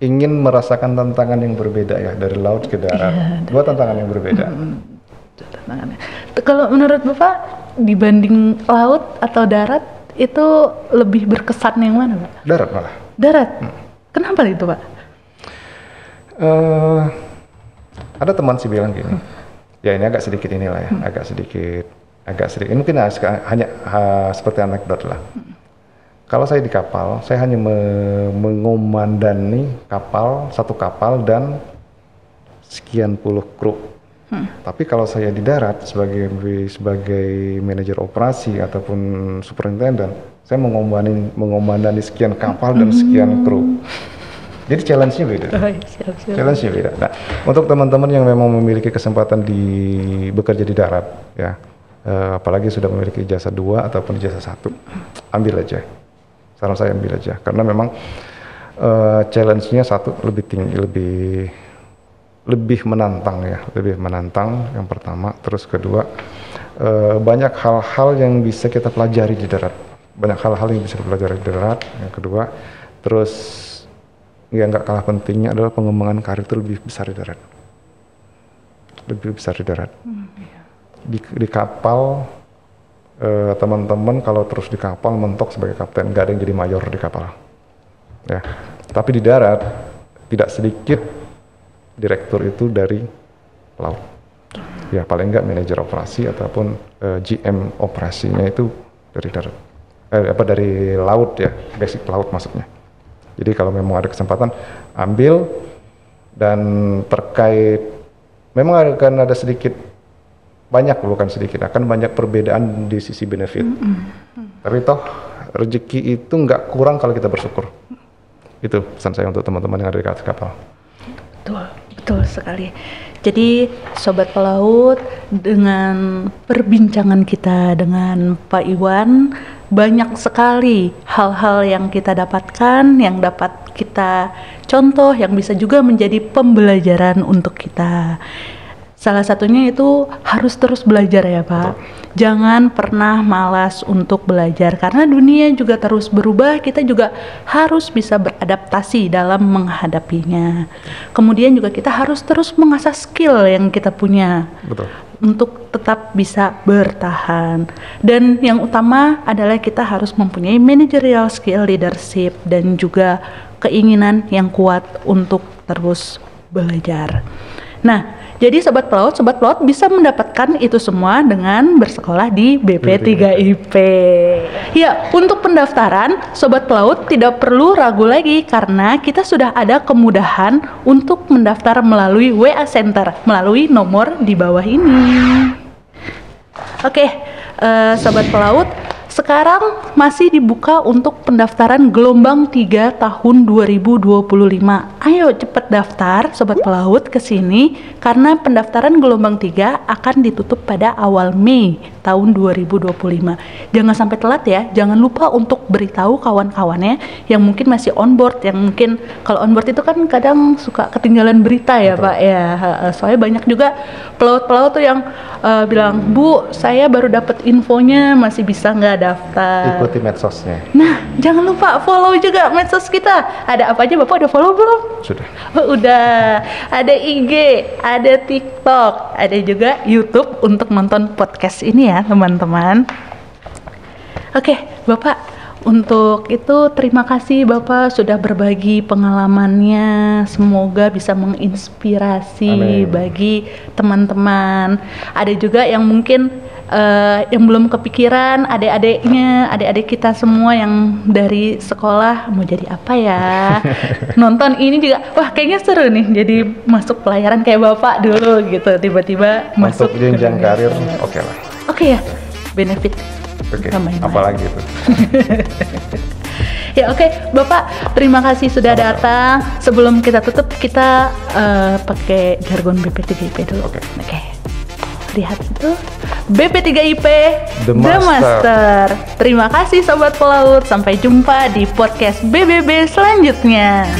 ingin merasakan tantangan yang berbeda ya, dari laut ke darat. Dua tantangan yang berbeda. Kalau menurut Bapak, dibanding laut atau darat, itu lebih berkesan yang mana Pak? Darat malah. Darat? Kenapa itu Pak? Ada teman sih bilang gini, ya ini agak sedikit inilah ya, agak sedikit, ini mungkin hanya seperti anekdot lah. Kalau saya di kapal, saya hanya mengomandani satu kapal dan sekian puluh kru. Tapi kalau saya di darat sebagai manajer operasi ataupun superintendent, saya mengomandani sekian kapal dan sekian kru. Jadi challenge-nya beda. Challenge-nya beda. Nah, untuk teman-teman yang memang memiliki kesempatan bekerja di darat, ya, apalagi sudah memiliki jasa 2 ataupun jasa 1, ambil aja. Saran saya ambil aja, karena memang challenge-nya satu lebih tinggi, lebih menantang ya, lebih menantang yang pertama. Terus kedua, banyak hal-hal yang bisa kita pelajari di darat. Banyak hal-hal yang bisa dipelajari di darat. Yang kedua, terus yang nggak kalah pentingnya adalah pengembangan karir itu lebih besar di darat. Lebih besar di darat. Di kapal, teman-teman kalau terus di kapal mentok sebagai kapten, nggak ada yang jadi mayor di kapal. Ya. Tapi di darat tidak sedikit direktur itu dari laut. Ya paling nggak manajer operasi ataupun GM operasinya itu dari darat. Dari laut ya, basic laut maksudnya. Jadi kalau memang ada kesempatan ambil, dan terkait memang akan ada bukan sedikit, akan banyak perbedaan di sisi benefit. Tapi toh rezeki itu nggak kurang kalau kita bersyukur. Itu pesan saya untuk teman-teman yang ada di atas kapal. Betul sekali. Jadi Sobat Pelaut, dengan perbincangan kita dengan Pak Iwan, banyak sekali hal-hal yang kita dapatkan, yang dapat kita contoh, yang bisa juga menjadi pembelajaran untuk kita. Salah satunya itu harus terus belajar ya Pak. Jangan pernah malas untuk belajar, karena dunia juga terus berubah, kita juga harus bisa beradaptasi dalam menghadapinya. Kemudian juga kita harus terus mengasah skill yang kita punya. Betul. Untuk tetap bisa bertahan. Dan yang utama adalah kita harus mempunyai managerial skill, leadership, dan juga keinginan yang kuat untuk terus belajar. Nah, jadi Sobat Pelaut bisa mendapatkan itu semua dengan bersekolah di BP3IP. Ya, untuk pendaftaran, Sobat Pelaut tidak perlu ragu lagi, karena kita sudah ada kemudahan untuk mendaftar melalui WA Center, melalui nomor di bawah ini. Oke, Sobat Pelaut, sekarang masih dibuka untuk pendaftaran gelombang 3 tahun 2025. Ayo cepet daftar Sobat Pelaut ke sini karena pendaftaran gelombang 3 akan ditutup pada awal Mei tahun 2025. Jangan sampai telat ya, jangan lupa untuk beritahu kawan-kawannya yang mungkin masih on board, yang mungkin kalau on board itu kan kadang suka ketinggalan berita ya. Betul. Pak ya. Soalnya banyak juga pelaut-pelaut tuh yang bilang, "Bu, saya baru dapat infonya, masih bisa nggak daftar?" Ikuti medsosnya. Nah, jangan lupa follow juga medsos kita. Ada apa aja Bapak, udah follow belum? Sudah. Oh, udah. Ada IG, ada TikTok, ada juga YouTube untuk nonton podcast ini ya teman-teman. Oke, Bapak, untuk itu terima kasih Bapak sudah berbagi pengalamannya. Semoga bisa menginspirasi bagi teman-teman. Ada juga yang mungkin yang belum kepikiran, adik-adik kita semua yang dari sekolah mau jadi apa ya. Nonton ini juga, wah kayaknya seru nih jadi masuk pelayaran kayak Bapak dulu gitu. Tiba-tiba masuk jenjang karir, oke lah. Oke ya, benefit. Oke, apalagi itu. Ya oke, Bapak terima kasih sudah datang. Sebelum kita tutup, kita pakai jargon BP3IP dulu. Oke. Lihat itu, BP3IP The Master. Terima kasih Sobat Pelaut, sampai jumpa di podcast BBB selanjutnya.